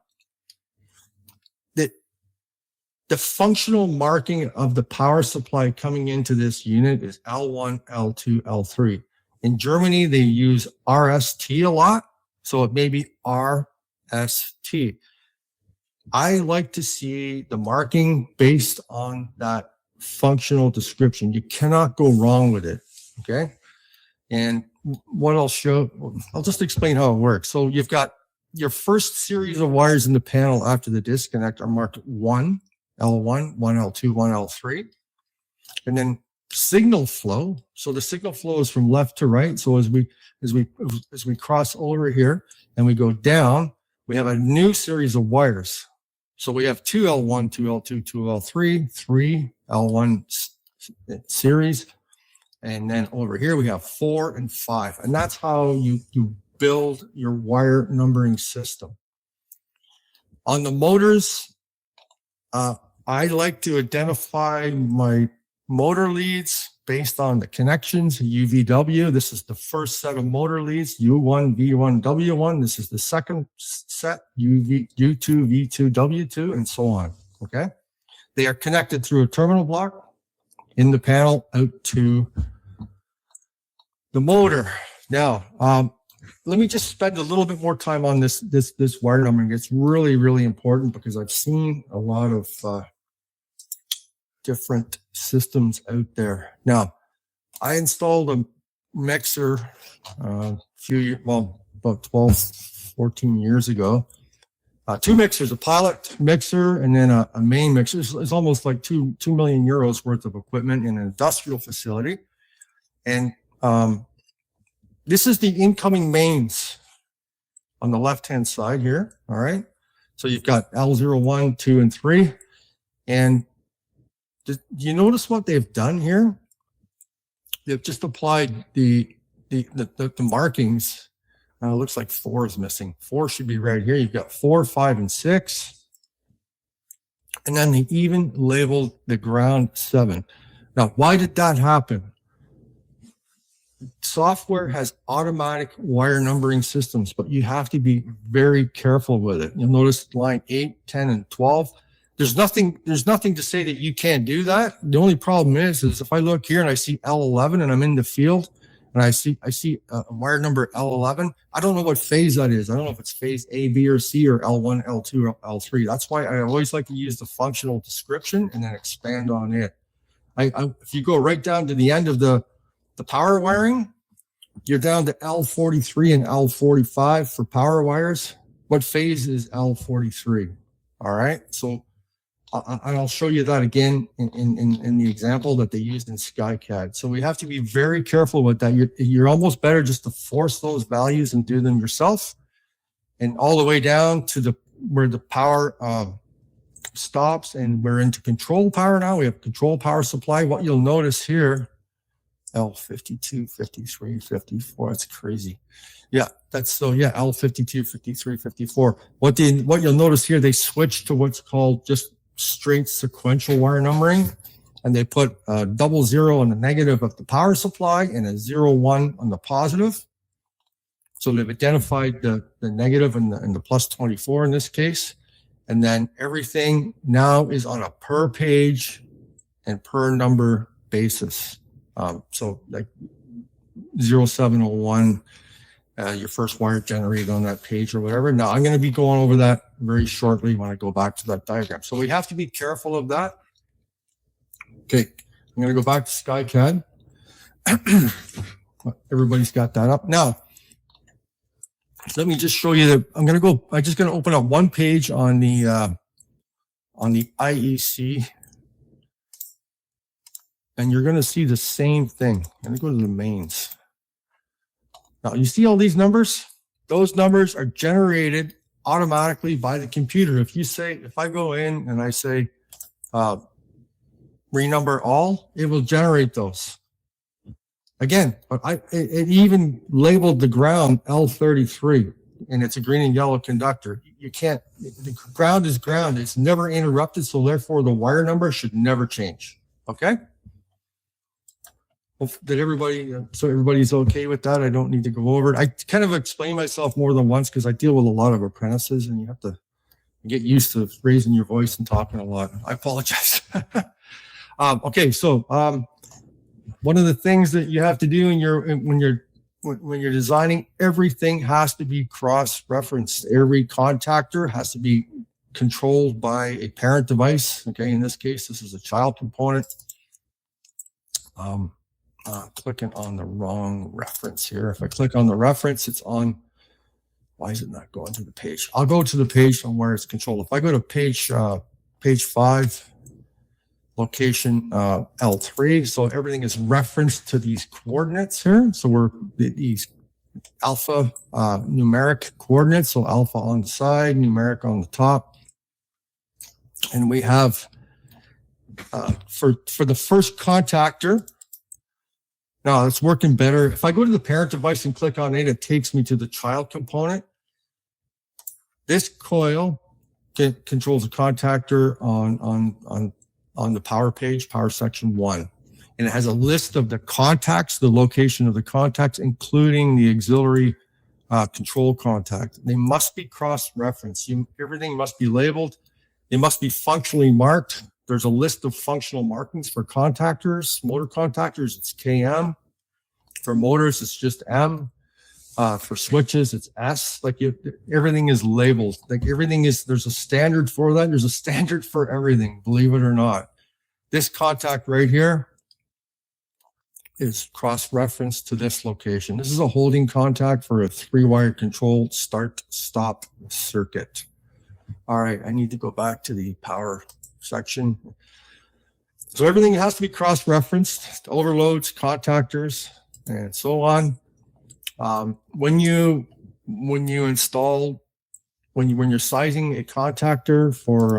the functional marking of the power supply coming into this unit is L1, L2, L3. In Germany, they use RST a lot, so it may be RST. I like to see the marking based on that functional description. You cannot go wrong with it, okay? And what I'll just explain how it works. So you've got your first series of wires in the panel after the disconnect are marked 1, L1, 1L2, 1L3, and then signal flow. So the signal flow is from left to right. So as we cross over here and we go down, we have a new series of wires. So we have 2L1, 2L2, 2L3, 3 L1 series, and then over here we have 4 and 5, and that's how you build your wire numbering system. On the motors, I like to identify my motor leads based on the connections, UVW. This is the first set of motor leads, U1, V1, W1. This is the second set, U2, V2, W2, and so on, okay? They are connected through a terminal block in the panel out to the motor. Now, let me just spend a little bit more time on this wire numbering. It's really, really important because I've seen a lot of different systems out there. Now, I installed a mixer about 12, 14 years ago. two mixers, a pilot mixer and then a main mixer. It's almost like 2 million euros worth of equipment in an industrial facility. And this is the incoming mains on the left-hand side here. All right. So you've got L0, 1, 2, and 3. And do you notice what they've done here? They've just applied the markings. Looks like 4 is missing. 4 should be right here. You've got 4, 5, and 6. And then they even labeled the ground 7. Now, why did that happen? Software has automatic wire numbering systems, but you have to be very careful with it. You'll notice line 8, 10, and 12. There's nothing to say that you can't do that. The only problem is if I look here and I see L11 and I'm in the field and I see a wire number L11, I don't know what phase that is. I don't know if it's phase A, B, or C, or L1, L2, or L3. That's why I always like to use the functional description and then expand on it. If you go right down to the end of the power wiring, you're down to L43 and L45 for power wires. What phase is L43? All right. So I'll show you that again in the example that they used in SkyCAD. So we have to be very careful with that. You're almost better just to force those values and do them yourself. And all the way down to where the power stops, and we're into control power now. We have control power supply. What you'll notice here, L52, 53, 54. That's crazy. Yeah, L52, 53, 54. What you'll notice here, they switched to what's called just straight sequential wire numbering, and they put a 00 on the negative of the power supply and a 01 on the positive. So they've identified the negative and the plus 24 in this case. And then everything now is on a per page and per number basis. So like 0701, your first wire generated on that page or whatever. Now I'm going to be going over that very shortly when I go back to that diagram. So we have to be careful of that. Okay, I'm going to go back to SkyCAD. Everybody's got that up. Now, let me just show you that I'm just going to open up one page on the IEC. And you're going to see the same thing. Let me go to the mains. Now, you see all these numbers? Those numbers are generated automatically by the computer. If I go in and I say, renumber all, it will generate those. Again, it even labeled the ground L33, and it's a green and yellow conductor. The ground is ground. It's never interrupted, so therefore the wire number should never change. Okay? Did everybody's okay with that? I don't need to go over it. I kind of explain myself more than once because I deal with a lot of apprentices and you have to get used to raising your voice and talking a lot. I apologize. Okay, so one of the things that you have to do when you're designing, everything has to be cross-referenced. Every contactor has to be controlled by a parent device. Okay, in this case, this is a child component. Clicking on the wrong reference here. If I click on the reference, it's on. Why is it not going to the page? I'll go to the page on where it's controlled. If I go to page 5, location L3, so everything is referenced to these coordinates here. So these alpha numeric coordinates. So alpha on the side, numeric on the top, and we have for the first contactor. Now it's working better. If I go to the parent device and click on it, it takes me to the child component. This coil controls a contactor on the power page, power section 1. And it has a list of the contacts, the location of the contacts, including the auxiliary control contact. They must be cross-referenced. Everything must be labeled. They must be functionally marked. There's a list of functional markings for contactors. Motor contactors, it's KM. For motors, it's just M. For switches, it's S. Like everything is labeled. Like everything is, there's a standard for that. There's a standard for everything, believe it or not. This contact right here is cross-referenced to this location. This is a holding contact for a 3-wire controlled start-stop circuit. All right, I need to go back to the power section. So everything has to be cross-referenced, overloads, contactors, and so on. When you're sizing a contactor for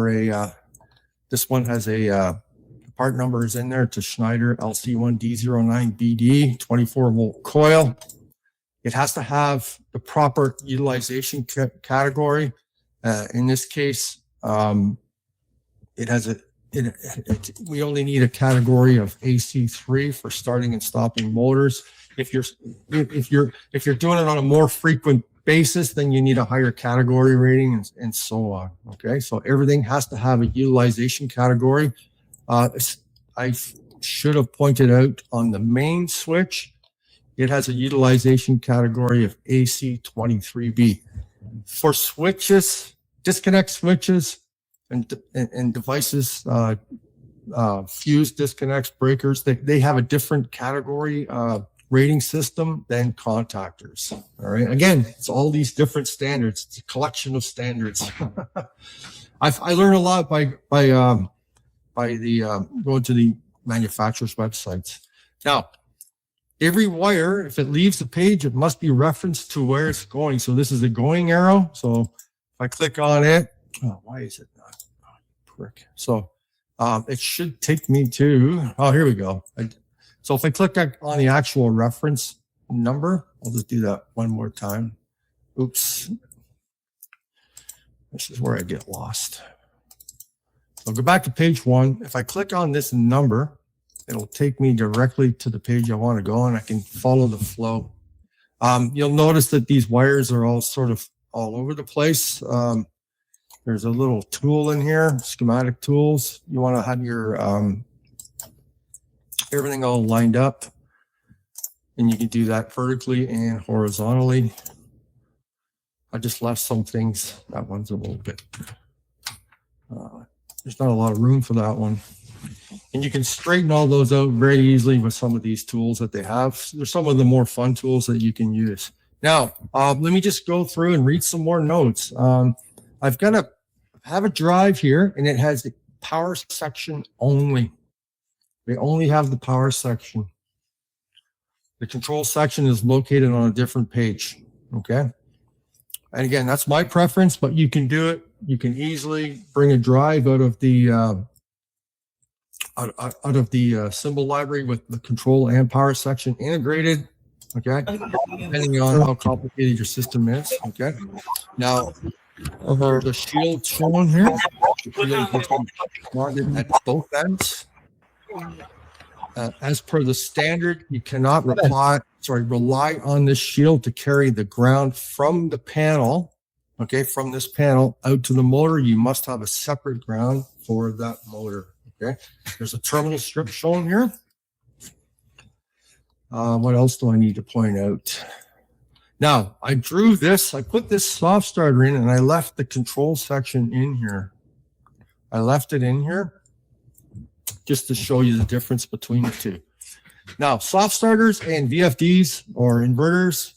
a this one has a part number is in there to Schneider LC1D09BD 24 volt coil. It has to have the proper utilization category. In this case, it has we only need a category of AC3 for starting and stopping motors. If you're doing it on a more frequent basis, then you need a higher category rating and so on. Okay, so everything has to have a utilization category. I should have pointed out on the main switch, it has a utilization category of AC23B. For switches, disconnect switches and devices, fuse disconnects, breakers, they have a different category rating system than contactors. All right. Again, it's all these different standards. It's a collection of standards. I learned a lot by going to the manufacturer's websites. Now, every wire, if it leaves the page, it must be referenced to where it's going. So this is a going arrow. So if I click on it, oh, why is it not? Oh, prick. So it should take me to, oh, here we go. So if I click on the actual reference number, I'll just do that one more time. Oops. This is where I get lost. So go back to page 1. If I click on this number, it'll take me directly to the page I want to go, and I can follow the flow. You'll notice that these wires are all sort of all over the place. There's a little tool in here, schematic tools. You want to have your everything all lined up, and you can do that vertically and horizontally. I just left some things. That one's a little bit, there's not a lot of room for that one. And you can straighten all those out very easily with some of these tools that they have. There's some of the more fun tools that you can use. Now, let me just go through and read some more notes. I've got to have a drive here, and it has the power section only. They only have the power section. The control section is located on a different page. Okay. And again, that's my preference, but you can do it. You can easily bring a drive out of the symbol library with the control and power section integrated. Okay. Depending on how complicated your system is. Okay. Now, the shield shown here, the shield is mounted at both ends. As per the standard, you cannot rely on this shield to carry the ground from the panel, okay, from this panel out to the motor. You must have a separate ground for that motor, okay? There's a terminal strip shown here. What else do I need to point out? Now, I drew this, I put this soft starter in, and I left the control section in here. I left it in here just to show you the difference between the two. Now, soft starters and VFDs or inverters,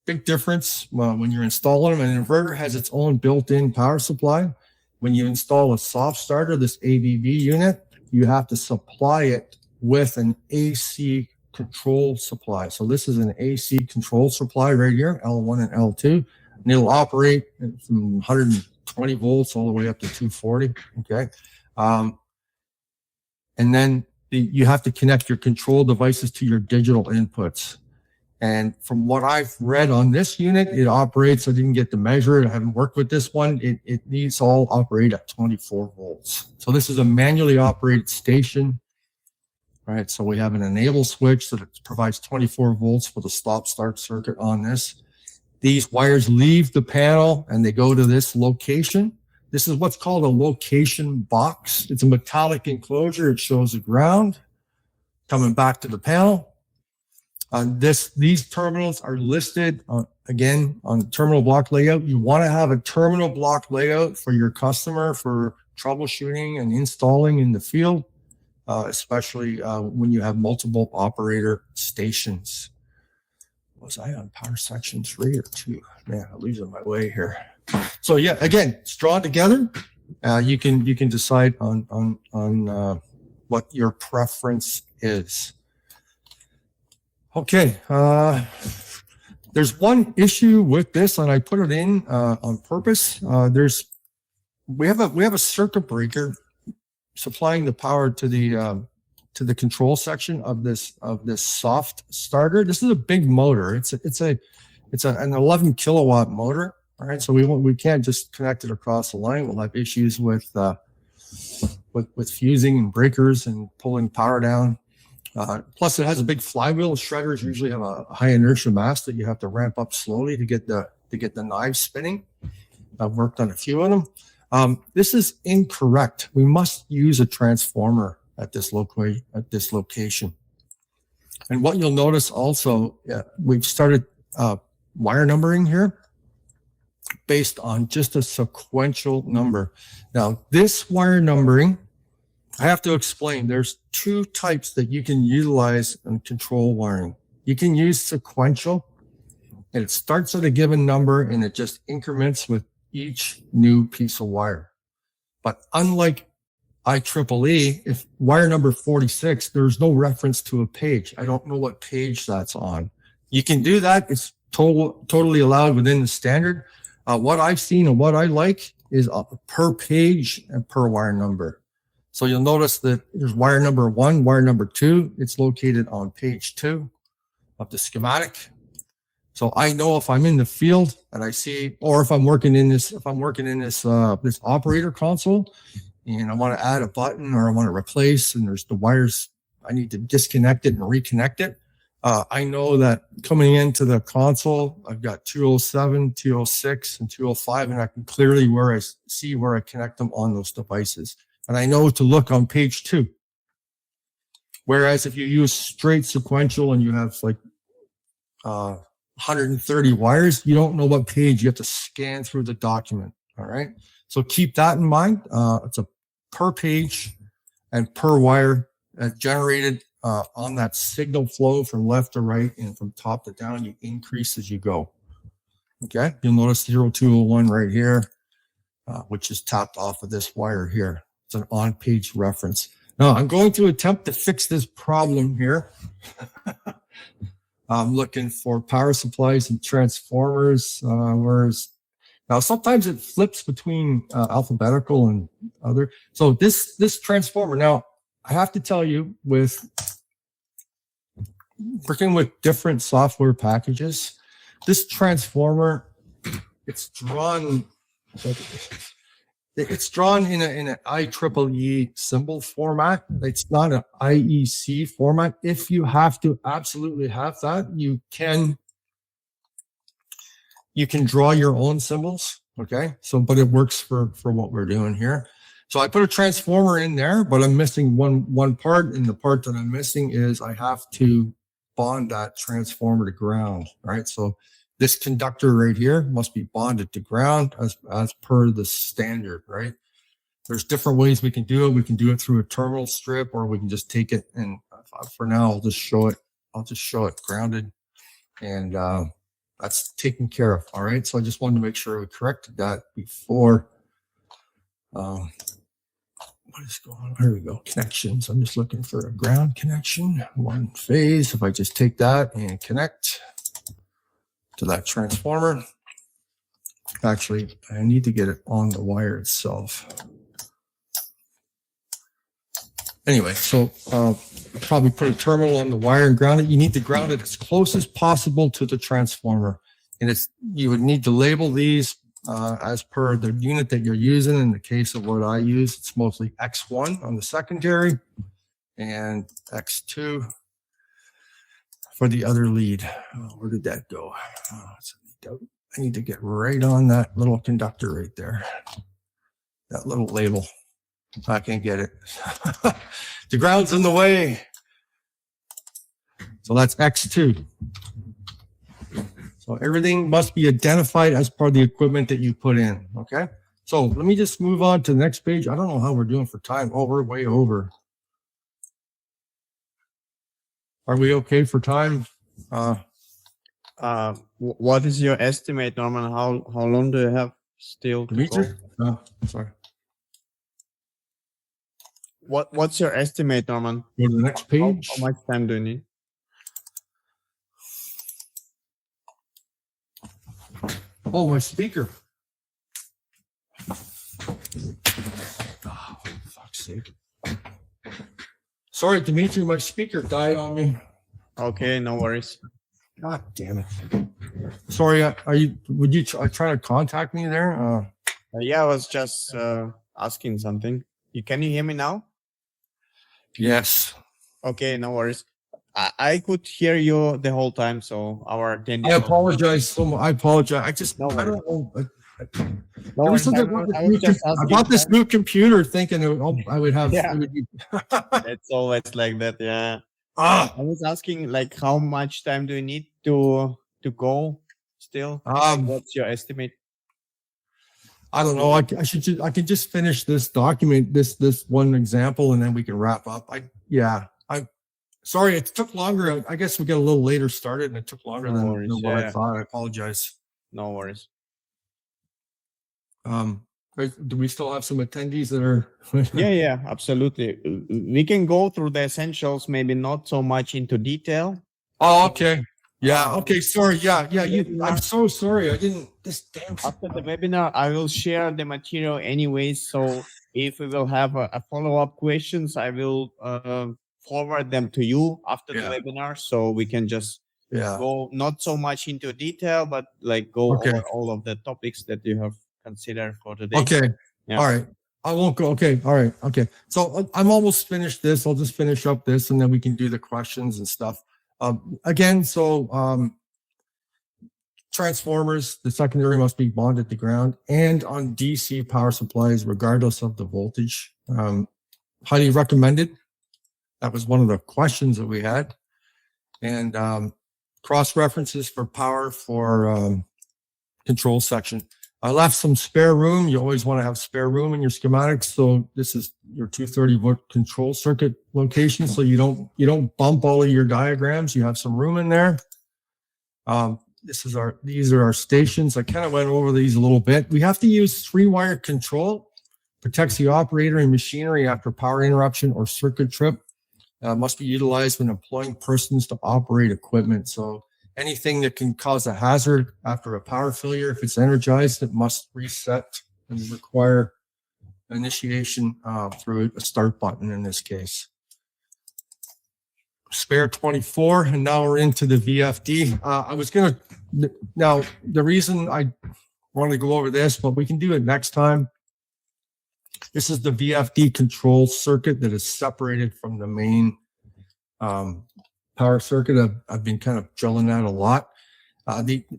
big difference when you're installing them. An inverter has its own built-in power supply. When you install a soft starter, this ABB unit, you have to supply it with an AC control supply. So this is an AC control supply right here, L1 and L2, and it'll operate from 120 volts all the way up to 240, okay? And then you have to connect your control devices to your digital inputs. And from what I've read on this unit, it operates, I didn't get to measure it, I haven't worked with this one, it needs all operate at 24 volts. So this is a manually operated station. All right, so we have an enable switch that provides 24 volts for the stop-start circuit on this. These wires leave the panel and they go to this location. This is what's called a location box. It's a metallic enclosure. It shows the ground coming back to the panel. These terminals are listed again on the terminal block layout. You want to have a terminal block layout for your customer for troubleshooting and installing in the field, especially when you have multiple operator stations. Was I on power section 3 or 2? Man, I'm losing my way here. So yeah, again, it's drawn together. You can decide on what your preference is. Okay. There's one issue with this, and I put it in on purpose. We have a circuit breaker supplying the power to the control section of this soft starter. This is a big motor. It's an 11 kilowatt motor. All right, so we can't just connect it across the line. We'll have issues with fusing and breakers and pulling power down. Plus, it has a big flywheel. Shredders usually have a high inertia mass that you have to ramp up slowly to get the knives spinning. I've worked on a few of them. This is incorrect. We must use a transformer at this location. And what you'll notice also, we've started wire numbering here based on just a sequential number. Now, this wire numbering, I have to explain, there's two types that you can utilize in control wiring. You can use sequential, and it starts at a given number and it just increments with each new piece of wire. But unlike IEEE, if wire number 46, there's no reference to a page. I don't know what page that's on. You can do that. It's totally allowed within the standard. What I've seen and what I like is per page and per wire number. So you'll notice that there's wire number 1, wire number 2. It's located on page 2 of the schematic. So I know if I'm in the field and I see, or if I'm working in this, this operator console, and I want to add a button or I want to replace, and there's the wires, I need to disconnect it and reconnect it. I know that coming into the console, I've got 207, 206, and 205, and I can clearly see where I connect them on those devices. And I know to look on page 2. Whereas if you use straight sequential and you have like 130 wires, you don't know what page. You have to scan through the document. All right. So keep that in mind. It's a per page and per wire generated on that signal flow from left to right and from top to down. You increase as you go. Okay. You'll notice 0201 right here, which is tapped off of this wire here. It's an on-page reference. Now, I'm going to attempt to fix this problem here. I'm looking for power supplies and transformers. Now sometimes it flips between alphabetical and other. So this transformer. Now I have to tell you, with working with different software packages, this transformer, it's drawn in an IEEE symbol format. It's not an IEC format. If you have to absolutely have that, you can draw your own symbols. Okay. So, but it works for what we're doing here. So I put a transformer in there, but I'm missing one part. And the part that I'm missing is I have to bond that transformer to ground. Right. So this conductor right here must be bonded to ground as per the standard, right? There's different ways we can do it. We can do it through a terminal strip, or we can just take it, and for now, I'll just show it grounded, and that's taken care of. All right. So I just wanted to make sure we corrected that before. What is going on? Here we go. Connections. I'm just looking for a ground connection, one phase. If I just take that and connect to that transformer. Actually, I need to get it on the wire itself. Anyway, so probably put a terminal on the wire and ground it. You need to ground it as close as possible to the transformer. And you would need to label these as per the unit that you're using. In the case of what I use, it's mostly X1 on the secondary and X2 for the other lead. Where did that go? I need to get right on that little conductor right there. That little label. I can't get it. The ground's in the way. So that's X2. So everything must be identified as part of the equipment that you put in. Okay. So let me just move on to the next page. I don't know how we're doing for time. Oh, we're way over. Are we okay for time? What is your estimate, Norman? How long do you have? still to Dimitri? go. Oh, sorry. What's your estimate, Norman? Go to the next page. How much time do you need? Oh, my speaker. Oh, for fuck's sake. Sorry, Dimitri, my speaker died on me. Okay, no worries. God damn it. Sorry, would you try to contact me there? Yeah, I was just asking something. Can you hear me now? Yes. Okay, no worries. I could hear you the whole time, so our attendee. I apologize so much. I apologize. I just, No I don't know. No Ever worries. since I was just I asking. bought this new computer thinking I would have. Yeah. It would be, It's always like that. Yeah. ah, I was asking, like, how much time do you need to go still? What's your estimate? I don't know. I can just finish this document, this one example, and then we can wrap up. Sorry, it took longer. I guess we got a little later started, and it took longer No than worries. what I Yeah. thought. I apologize. No worries. Do we still have some attendees that are? Yeah, absolutely. We can go through the essentials, maybe not so much into detail. Oh, okay. Yeah. Okay. Sorry. Yeah. I'm so sorry. I didn't. This damn. After the webinar, I will share the material anyways. So if we will have a follow-up questions, I will forward them to you after the webinar, so we can just go not so much into detail, but like go over all of the topics that you have considered for today. Okay. Yeah. All right. I won't go. Okay. All right. Okay. So I'm almost finished this. I'll just finish up this and then we can do the questions and stuff. Again, transformers, the secondary must be bonded to ground and on DC power supplies, regardless of the voltage. Highly recommended. That was one of the questions that we had. And cross references for power for control section. I left some spare room. You always want to have spare room in your schematics. So this is your 230 volt control circuit location. So you don't bump all of your diagrams. You have some room in there. These are our stations. I kind of went over these a little bit. We have to use 3-wire control. Protects the operator and machinery after power interruption or circuit trip. Must be utilized when employing persons to operate equipment. So anything that can cause a hazard after a power failure, if it's energized, it must reset and require initiation through a start button in this case. Spare 24, and now we're into the VFD. Now the reason I want to go over this, but we can do it next time. This is the VFD control circuit that is separated from the main power circuit. I've been kind of drilling that a lot.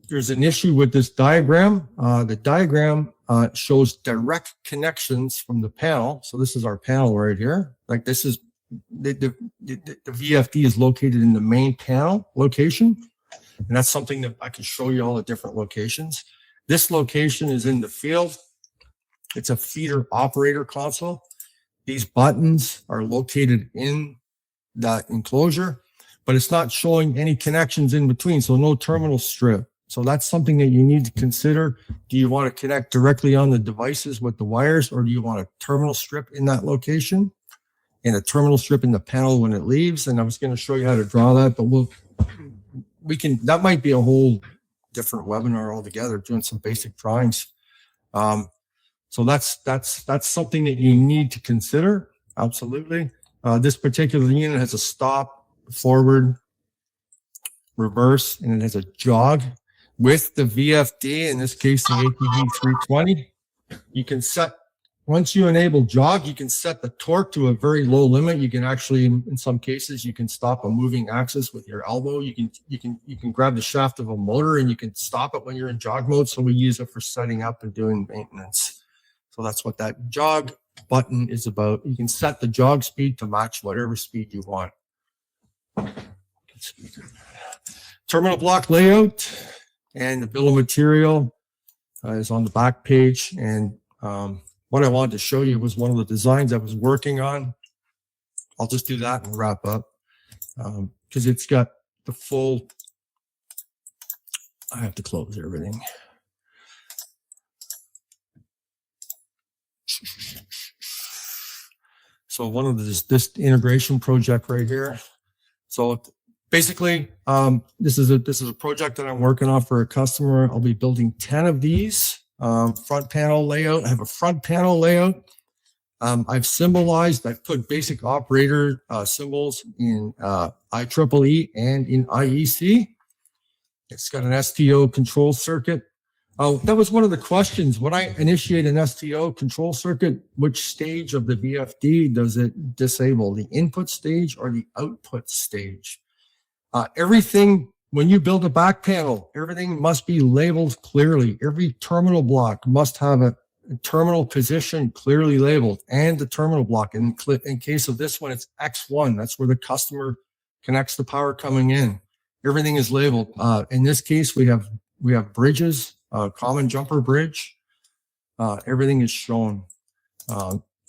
There's an issue with this diagram. The diagram shows direct connections from the panel. So this is our panel right here. Like this is the VFD is located in the main panel location. And that's something that I can show you all the different locations. This location is in the field. It's a feeder operator console. These buttons are located in that enclosure, but it's not showing any connections in between. So no terminal strip. So that's something that you need to consider. Do you want to connect directly on the devices with the wires, or do you want a terminal strip in that location and a terminal strip in the panel when it leaves? And I was going to show you how to draw that, but that might be a whole different webinar altogether, doing some basic drawings. So that's something that you need to consider. Absolutely. This particular unit has a stop, forward, reverse, and it has a jog with the VFD, in this case, the ATV 320. You can set, once you enable jog, you can set the torque to a very low limit. You can actually, in some cases, you can stop a moving axis with your elbow. You can grab the shaft of a motor and you can stop it when you're in jog mode. So we use it for setting up and doing maintenance. So that's what that jog button is about. You can set the jog speed to match whatever speed you want. Terminal block layout and the bill of material is on the back page. And what I wanted to show you was one of the designs I was working on. I'll just do that and wrap up because it's got the full. I have to close everything. So one of this integration project right here. So basically, this is a project that I'm working on for a customer. I'll be building 10 of these. Front panel layout. I have a front panel layout. I've put basic operator symbols in IEEE and in IEC. It's got an STO control circuit. Oh, that was one of the questions. When I initiate an STO control circuit, which stage of the VFD does it disable? The input stage or the output stage? Everything, when you build a back panel, everything must be labeled clearly. Every terminal block must have a terminal position clearly labeled and the terminal block. In case of this one, it's X1. That's where the customer connects the power coming in. Everything is labeled. In this case, we have bridges, common jumper bridge. Everything is shown.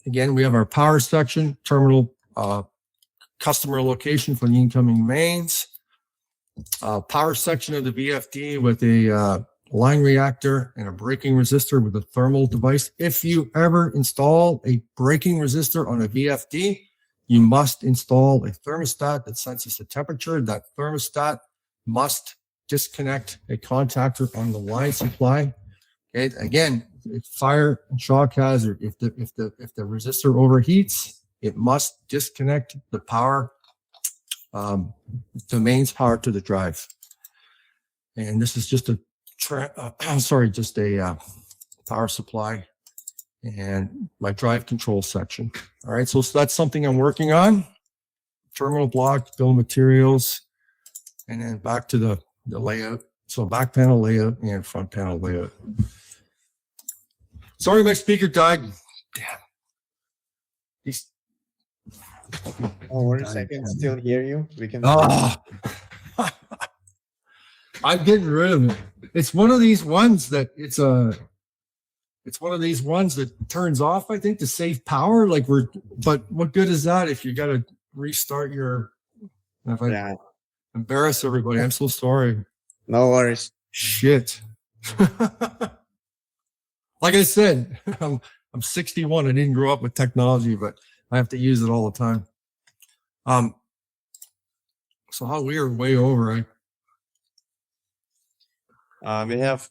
Again, we have our power section, terminal, customer location for the incoming mains. Power section of the VFD with a line reactor and a braking resistor with a thermal device. If you ever install a braking resistor on a VFD, you must install a thermostat that senses the temperature. That thermostat must disconnect a contactor on the line supply. Okay, again, it's fire and shock hazard. If the resistor overheats, it must disconnect the power, the mains power to the drive. And this is just a power supply and my drive control section. All right, so that's something I'm working on. Terminal block, bill of materials, and then back to the layout. So back panel layout and front panel layout. Sorry, my speaker died. Damn. Oh, worries. I can still hear you. We can. I'm getting rid of it. It's one of these ones that turns off, I think, to save power. But what good is that if you got to restart your? If I embarrass everybody, I'm so sorry. No worries. Shit. Like I said, I'm 61. I didn't grow up with technology, but I have to use it all the time. So how we are way over, right? We have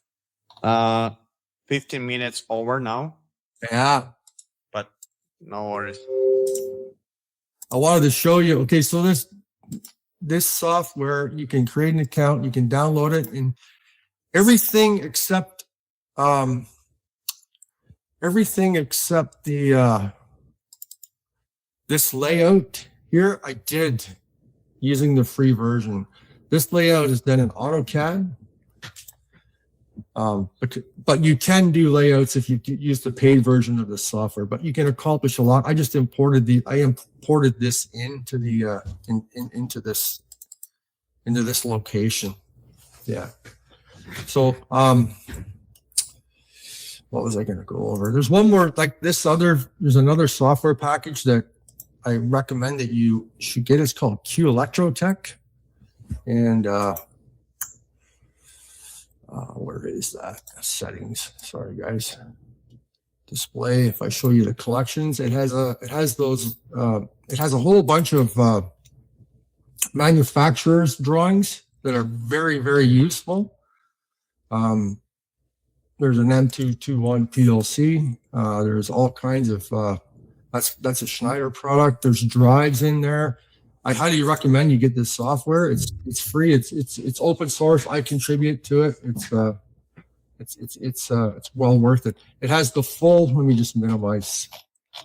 15 minutes over now. Yeah. But no worries. I wanted to show you. Okay, so this software, you can create an account, you can download it, and everything except the this layout here I did using the free version. This layout is done in AutoCAD. But you can do layouts if you use the paid version of the software, but you can accomplish a lot. I just imported this into the into this location. Yeah. So what was I going to go over? There's one more, there's another software package that I recommend that you should get. It's called Q Electrotech. And where is that? Settings. Sorry, guys. Display. If I show you the collections, it has a whole bunch of manufacturers' drawings that are very, very useful. There's an M221 PLC. There's all kinds of that's a Schneider product. There's drives in there. I highly recommend you get this software. It's free. It's open source. I contribute to it. It's well worth it. It has the full. Let me just minimize.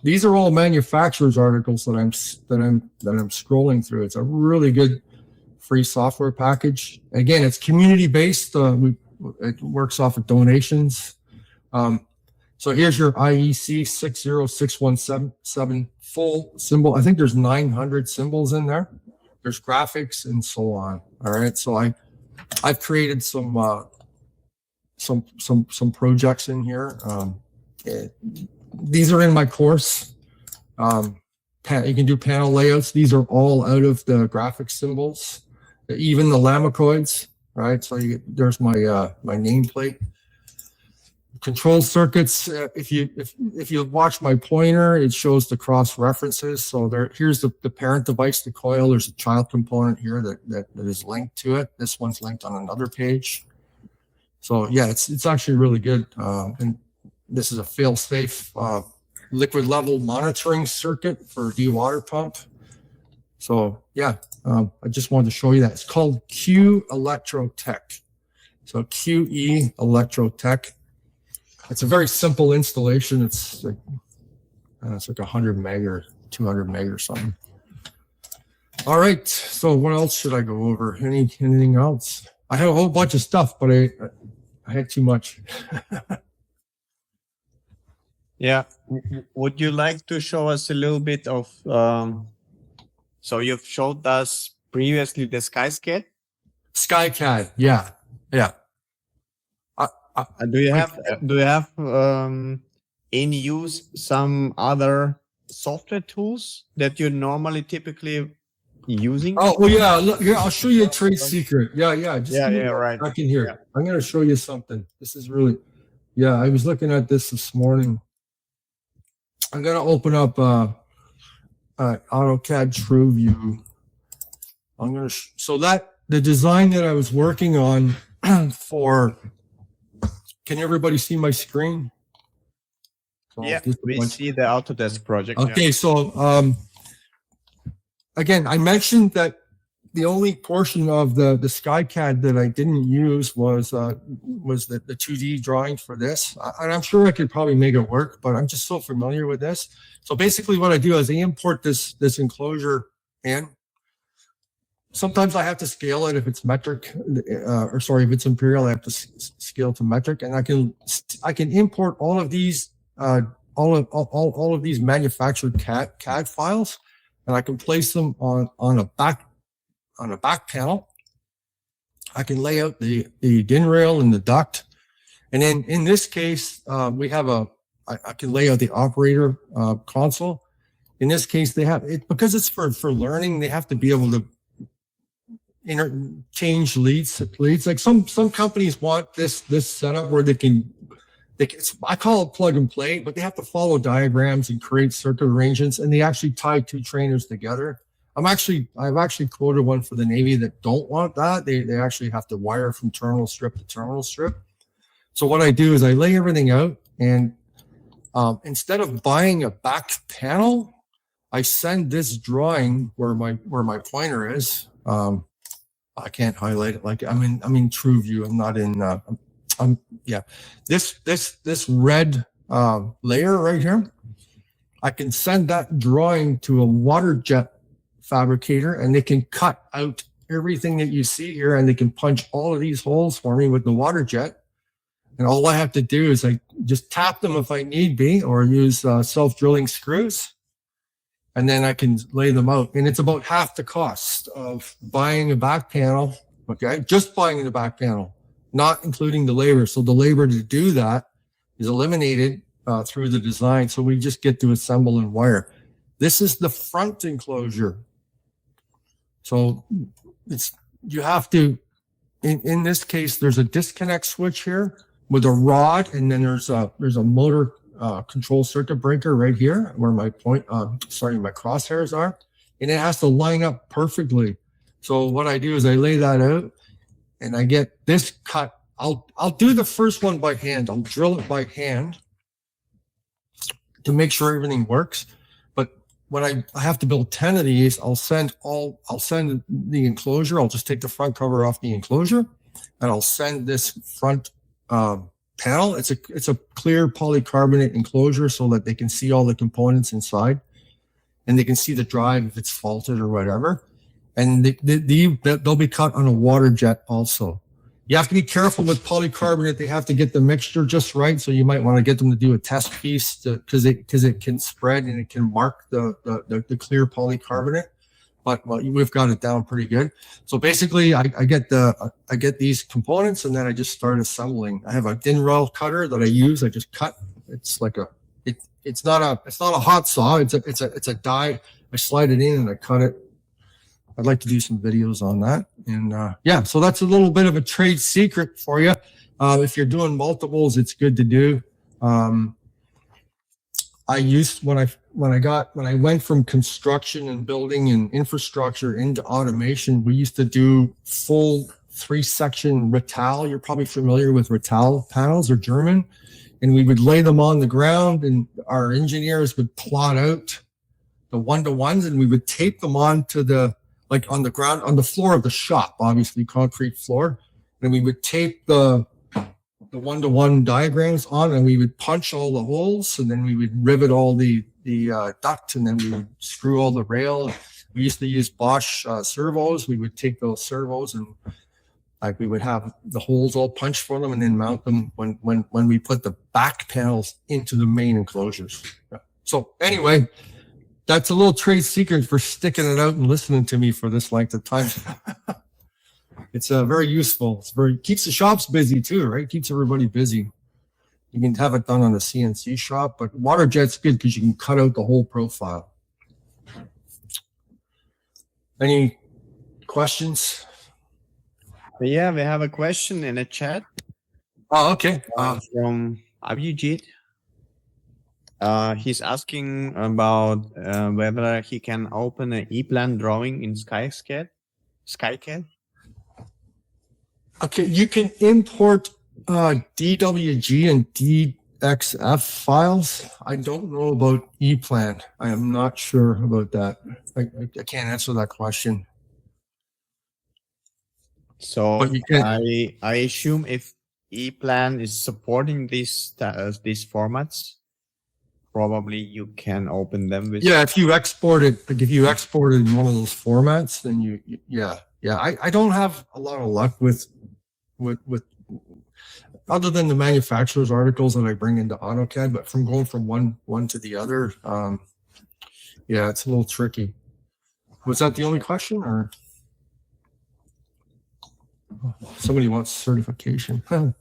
These are all manufacturers' articles that I'm scrolling through. It's a really good free software package. Again, it's community based. It works off of donations. So here's your IEC 60617 full symbol. I think there's 900 symbols in there. There's graphics and so on. All right. So I've created some projects in here. These are in my course. You can do panel layouts. These are all out of the graphic symbols, even the Lamicoids. Right. So there's my my nameplate. Control circuits. If you watch my pointer, it shows the cross references. So here's the parent device, the coil. There's a child component here that is linked to it. This one's linked on another page. So yeah, it's actually really good. And this is a fail-safe liquid level monitoring circuit for de-water pump. So yeah, I just wanted to show you that. It's called Q Electrotech. So QE Electrotech. It's a very simple installation. It's like 100 meg or 200 meg or something. All right. So what else should I go over? Anything else? I have a whole bunch of stuff, but I had too much. Yeah. Would you like to show us a little bit of, so you've showed us previously the SkySCAD? SkyCAD. Yeah. Yeah. Do you have in use some other software tools that you're normally typically using? Oh, well, yeah. Look, here, I'll show you a trade secret. Yeah. Just right. Back in here. Yeah. I'm going to show you something. This is really, yeah, I was looking at this morning. I'm going to open up AutoCAD TrueView. I'm going to, so that the design that I was working on for, can everybody see my screen? So yeah, we see the Autodesk project. Okay, yeah. So again, I mentioned that the only portion of the SkyCAD that I didn't use was the 2D drawing for this. And I'm sure I could probably make it work, but I'm just so familiar with this. So basically what I do is I import this enclosure in. Sometimes I have to scale it if it's metric, if it's imperial, I have to scale to metric, and I can import all of these all of these manufactured CAD files, and I can place them on a back panel. I can lay out the DIN rail and the duct, and then in this case we have I can lay out the operator console. In this case, they have it because it's for learning. They have to be able to change leads. Like some companies want this setup where they can I call it plug and play, but they have to follow diagrams and create circuit arrangements, and they actually tie two trainers together. I've actually quoted one for the Navy that don't want that. They actually have to wire from terminal strip to terminal strip. So what I do is I lay everything out, and instead of buying a back panel, I send this drawing where my pointer is. I can't highlight it like I'm in TrueView. I'm not in. Yeah, this red layer right here. I can send that drawing to a water jet fabricator, and they can cut out everything that you see here, and they can punch all of these holes for me with the water jet. And all I have to do is I just tap them if I need be, or use self-drilling screws. And then I can lay them out. And it's about half the cost of buying a back panel, okay? Just buying the back panel, not including the labor. So the labor to do that is eliminated through the design. So we just get to assemble and wire. This is the front enclosure. So you have to, in this case, there's a disconnect switch here with a rod, and then there's a motor control circuit breaker right here where my my crosshairs are, and it has to line up perfectly. So what I do is I lay that out, and I get this cut. I'll do the first one by hand. I'll drill it by hand to make sure everything works. But when I have to build 10 of these, I'll send the enclosure. I'll just take the front cover off the enclosure, and I'll send this front panel. It's a clear polycarbonate enclosure so that they can see all the components inside, and they can see the drive if it's faulted or whatever. And they'll be cut on a water jet also. You have to be careful with polycarbonate. They have to get the mixture just right. So you might want to get them to do a test piece because it can spread and it can mark the clear polycarbonate. But we've got it down pretty good. So basically, I get these components, and then I just start assembling. I have a DIN rail cutter that I use. I just cut. It's like it's not a hot saw. It's a die. I slide it in and I cut it. I'd like to do some videos on that. And yeah, so that's a little bit of a trade secret for you. If you're doing multiples, it's good to do. I used when I went from construction and building and infrastructure into automation, we used to do full 3-section Ratal. You're probably familiar with Ratal panels, or German, and we would lay them on the ground, and our engineers would plot out the 1-to-1s, and we would tape them onto on the ground, on the floor of the shop, obviously concrete floor, and we would tape the 1-to-1 diagrams on, and we would punch all the holes, and then we would rivet all the duct, and then we would screw all the rail. We used to use Bosch servos. We would take those servos and we would have the holes all punched for them, and then mount them when we put the back panels into the main enclosures. So anyway, that's a little trade secret for sticking it out and listening to me for this length of time. It's very useful. Keeps the shops busy too, right? Keeps everybody busy. You can have it done on a CNC shop, but water jet's good because you can cut out the whole profile. Any questions? Yeah, we have a question in the chat. Oh, okay. From Abhijit. He's asking about whether he can open an E-plan drawing in SkyCAD. Okay, you can import DWG and DXF files. I don't know about E-plan. I am not sure about that. I can't answer that question. So I assume if E-plan is supporting these formats, probably you can open them with. Yeah, if you export it, like if you export it in one of those formats, then yeah. I don't have a lot of luck with other than the manufacturer's articles that I bring into AutoCAD, but from going from one to the other, yeah, it's a little tricky. Was that the only question, or somebody wants certification? Hello,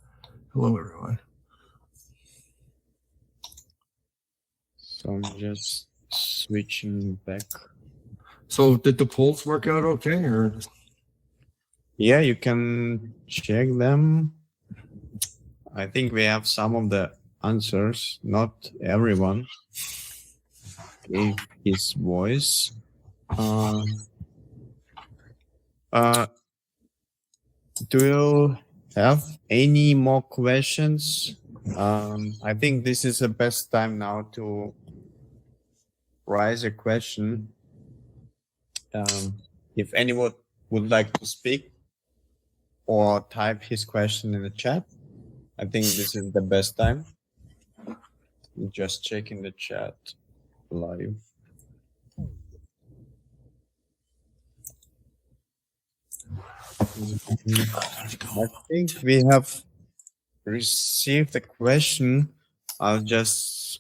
everyone. So I'm just switching back. So did the polls work out okay, or? Yeah, you can check them. I think we have some of the answers. Not everyone gave his voice. Do you have any more questions? I think this is the best time now to raise a question. If anyone would like to speak or type his question in the chat, I think this is the best time. Just checking the chat live. I think we have received a question. I'll just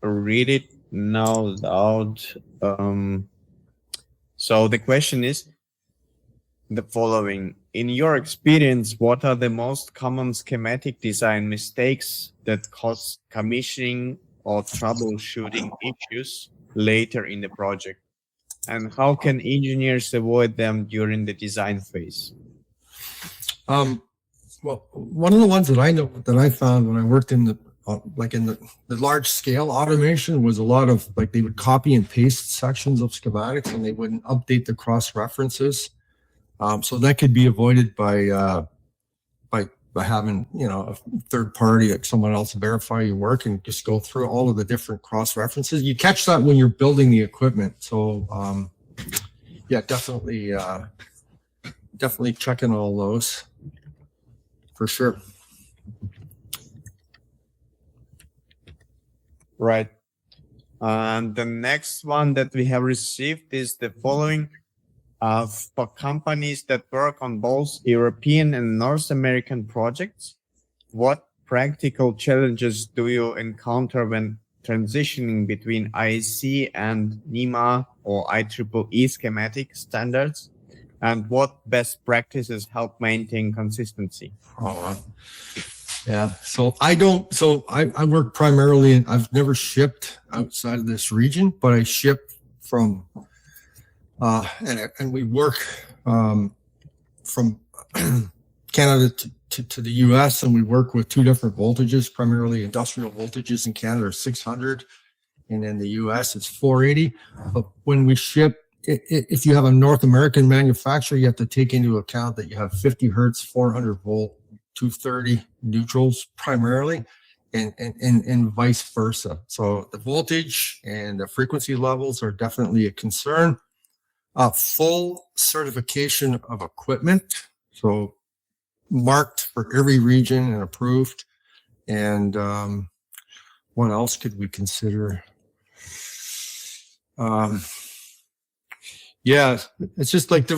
read it now loud. So the question is the following. In your experience, what are the most common schematic design mistakes that cause commissioning or troubleshooting issues later in the project? And how can engineers avoid them during the design phase? Well, one of the ones that I know that I found when I worked in the large scale automation was a lot of they would copy and paste sections of schematics and they wouldn't update the cross references. So that could be avoided by having a third party, like someone else, verify your work and just go through all of the different cross references. You catch that when you're building the equipment. So yeah, definitely checking all those for sure. Right. And the next one that we have received is the following. For companies that work on both European and North American projects, what practical challenges do you encounter when transitioning between IEC and NEMA or IEEE schematic standards? And what best practices help maintain consistency? Yeah, so I work primarily I've never shipped outside of this region, but I ship from and we work from Canada to the US, and we work with two different voltages, primarily industrial voltages. In Canada are 600, and in the US it's 480. But when we ship, if you have a North American manufacturer, you have to take into account that you have 50 hertz, 400 volt, 230 neutrals primarily, and vice versa. So the voltage and the frequency levels are definitely a concern. Full certification of equipment, so marked for every region and approved. And what else could we consider? Yeah, it's just like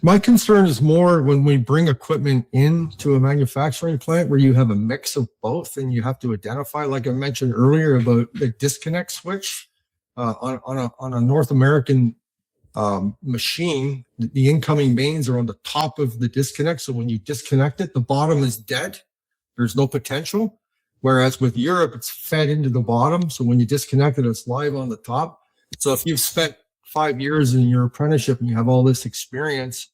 my concern is more when we bring equipment into a manufacturing plant where you have a mix of both, and you have to identify, like I mentioned earlier about the disconnect switch on a North American machine. The incoming mains are on the top of the disconnect, so when you disconnect it, the bottom is dead. There's no potential. Whereas with Europe, it's fed into the bottom, so when you disconnect it, it's live on the top. So if you've spent 5 years in your apprenticeship and you have all this experience,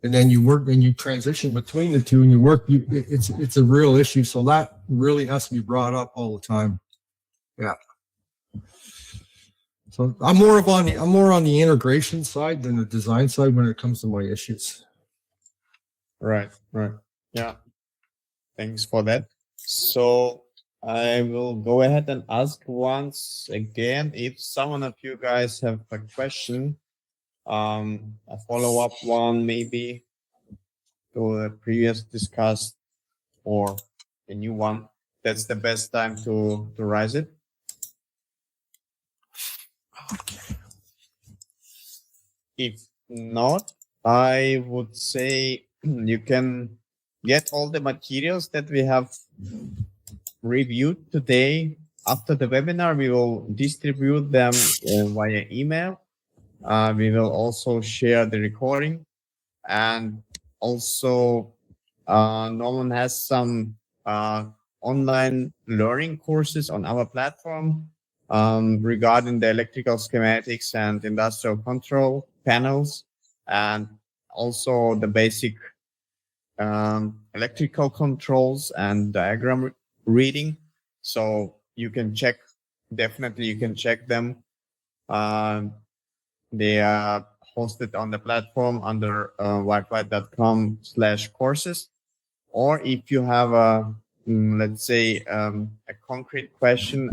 and then you work and you transition between the two and you work, it's a real issue. So that really has to be brought up all the time. Yeah. So I'm more on the integration side than the design side when it comes to my issues. Right. Yeah. Thanks for that. So I will go ahead and ask once again, if someone of you guys have a question, a follow-up one maybe to the previous discussed, or a new one, that's the best time to raise it. Okay. If not, I would say you can get all the materials that we have reviewed today. After the webinar, we will distribute them via email. We will also share the recording, and also Norman has some online learning courses on our platform regarding the electrical schematics and industrial control panels, and also the basic electrical controls and diagram reading. So you can check, definitely you can check them. They are hosted on the platform under wireflight.com/courses. Or if you have a, let's say, a concrete question,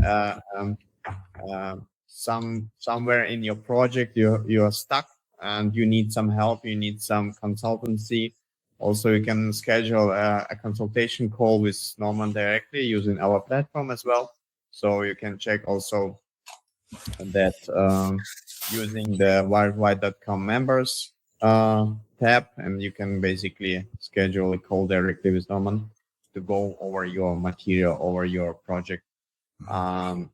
somewhere in your project you are stuck and you need some help, you need some consultancy. Also, you can schedule a consultation call with Norman directly using our platform as well. So you can check also that using the wireflight.com members tab, and you can basically schedule a call directly with Norman to go over your material, over your project, and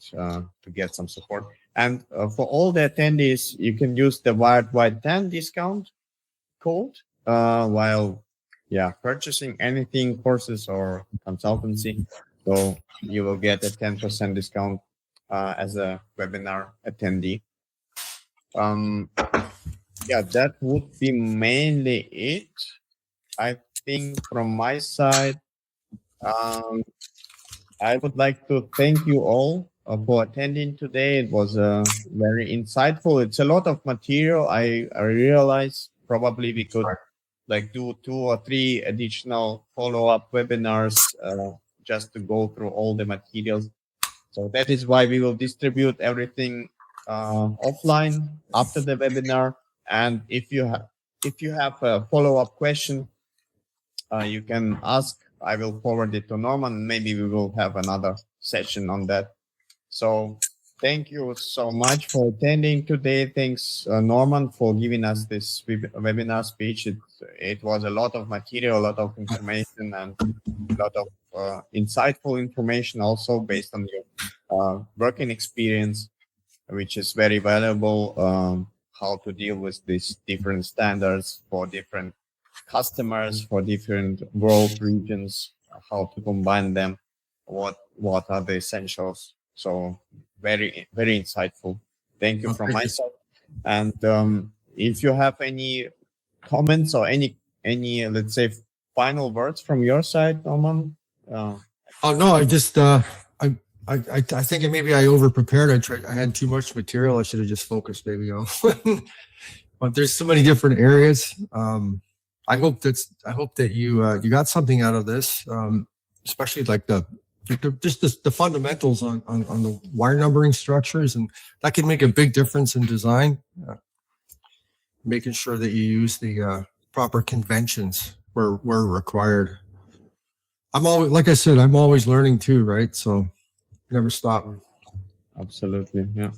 to get some support. And for all the attendees, you can use the Wired 10 discount code while purchasing anything, courses or consultancy. So you will get a 10% discount as a webinar attendee. That would be mainly it. I think from my side, I would like to thank you all for attending today. It was very insightful. It's a lot of material. I realize probably we could like do 2 or 3 additional follow-up webinars just to go through all the materials. So that is why we will distribute everything offline after the webinar. And if you have a follow-up question, you can ask. I will forward it to Norman. Maybe we will have another session on that. So thank you so much for attending today. Thanks, Norman, for giving us this webinar speech. It was a lot of material, a lot of information, and a lot of insightful information also based on your working experience, which is very valuable. How to deal with these different standards for different customers, for different world regions, how to combine them, what are the essentials. So very, very insightful. Thank you from my side. And if you have any comments or any let's say final words from your side, Norman. Oh no, I just I think maybe I over prepared. I had too much material. I should have just focused maybe on. But there's so many different areas. I hope that you got something out of this, especially like just the fundamentals on the wire numbering structures, and that can make a big difference in design. Making sure that you use the proper conventions where required. I'm always, like I said, I'm always learning too, right? So never stop. Absolutely. Yeah.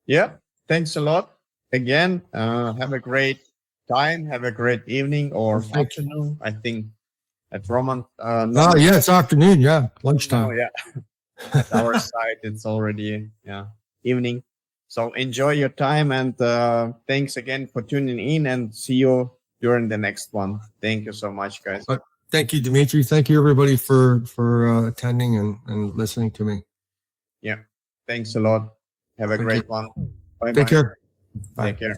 Yeah. Thanks a lot again. Have a great time. Have a great evening or afternoon. I think at Roman. Yeah, it's afternoon. Yeah. Lunchtime. Oh, yeah. At our side, it's already evening. So enjoy your time, and thanks again for tuning in, and see you during the next one. Thank you so much, guys. Thank you, Dimitri. Thank you, everybody, for attending and listening to me. Yeah. Thanks a lot. Have a great one. Bye. Take care. Bye. Take care.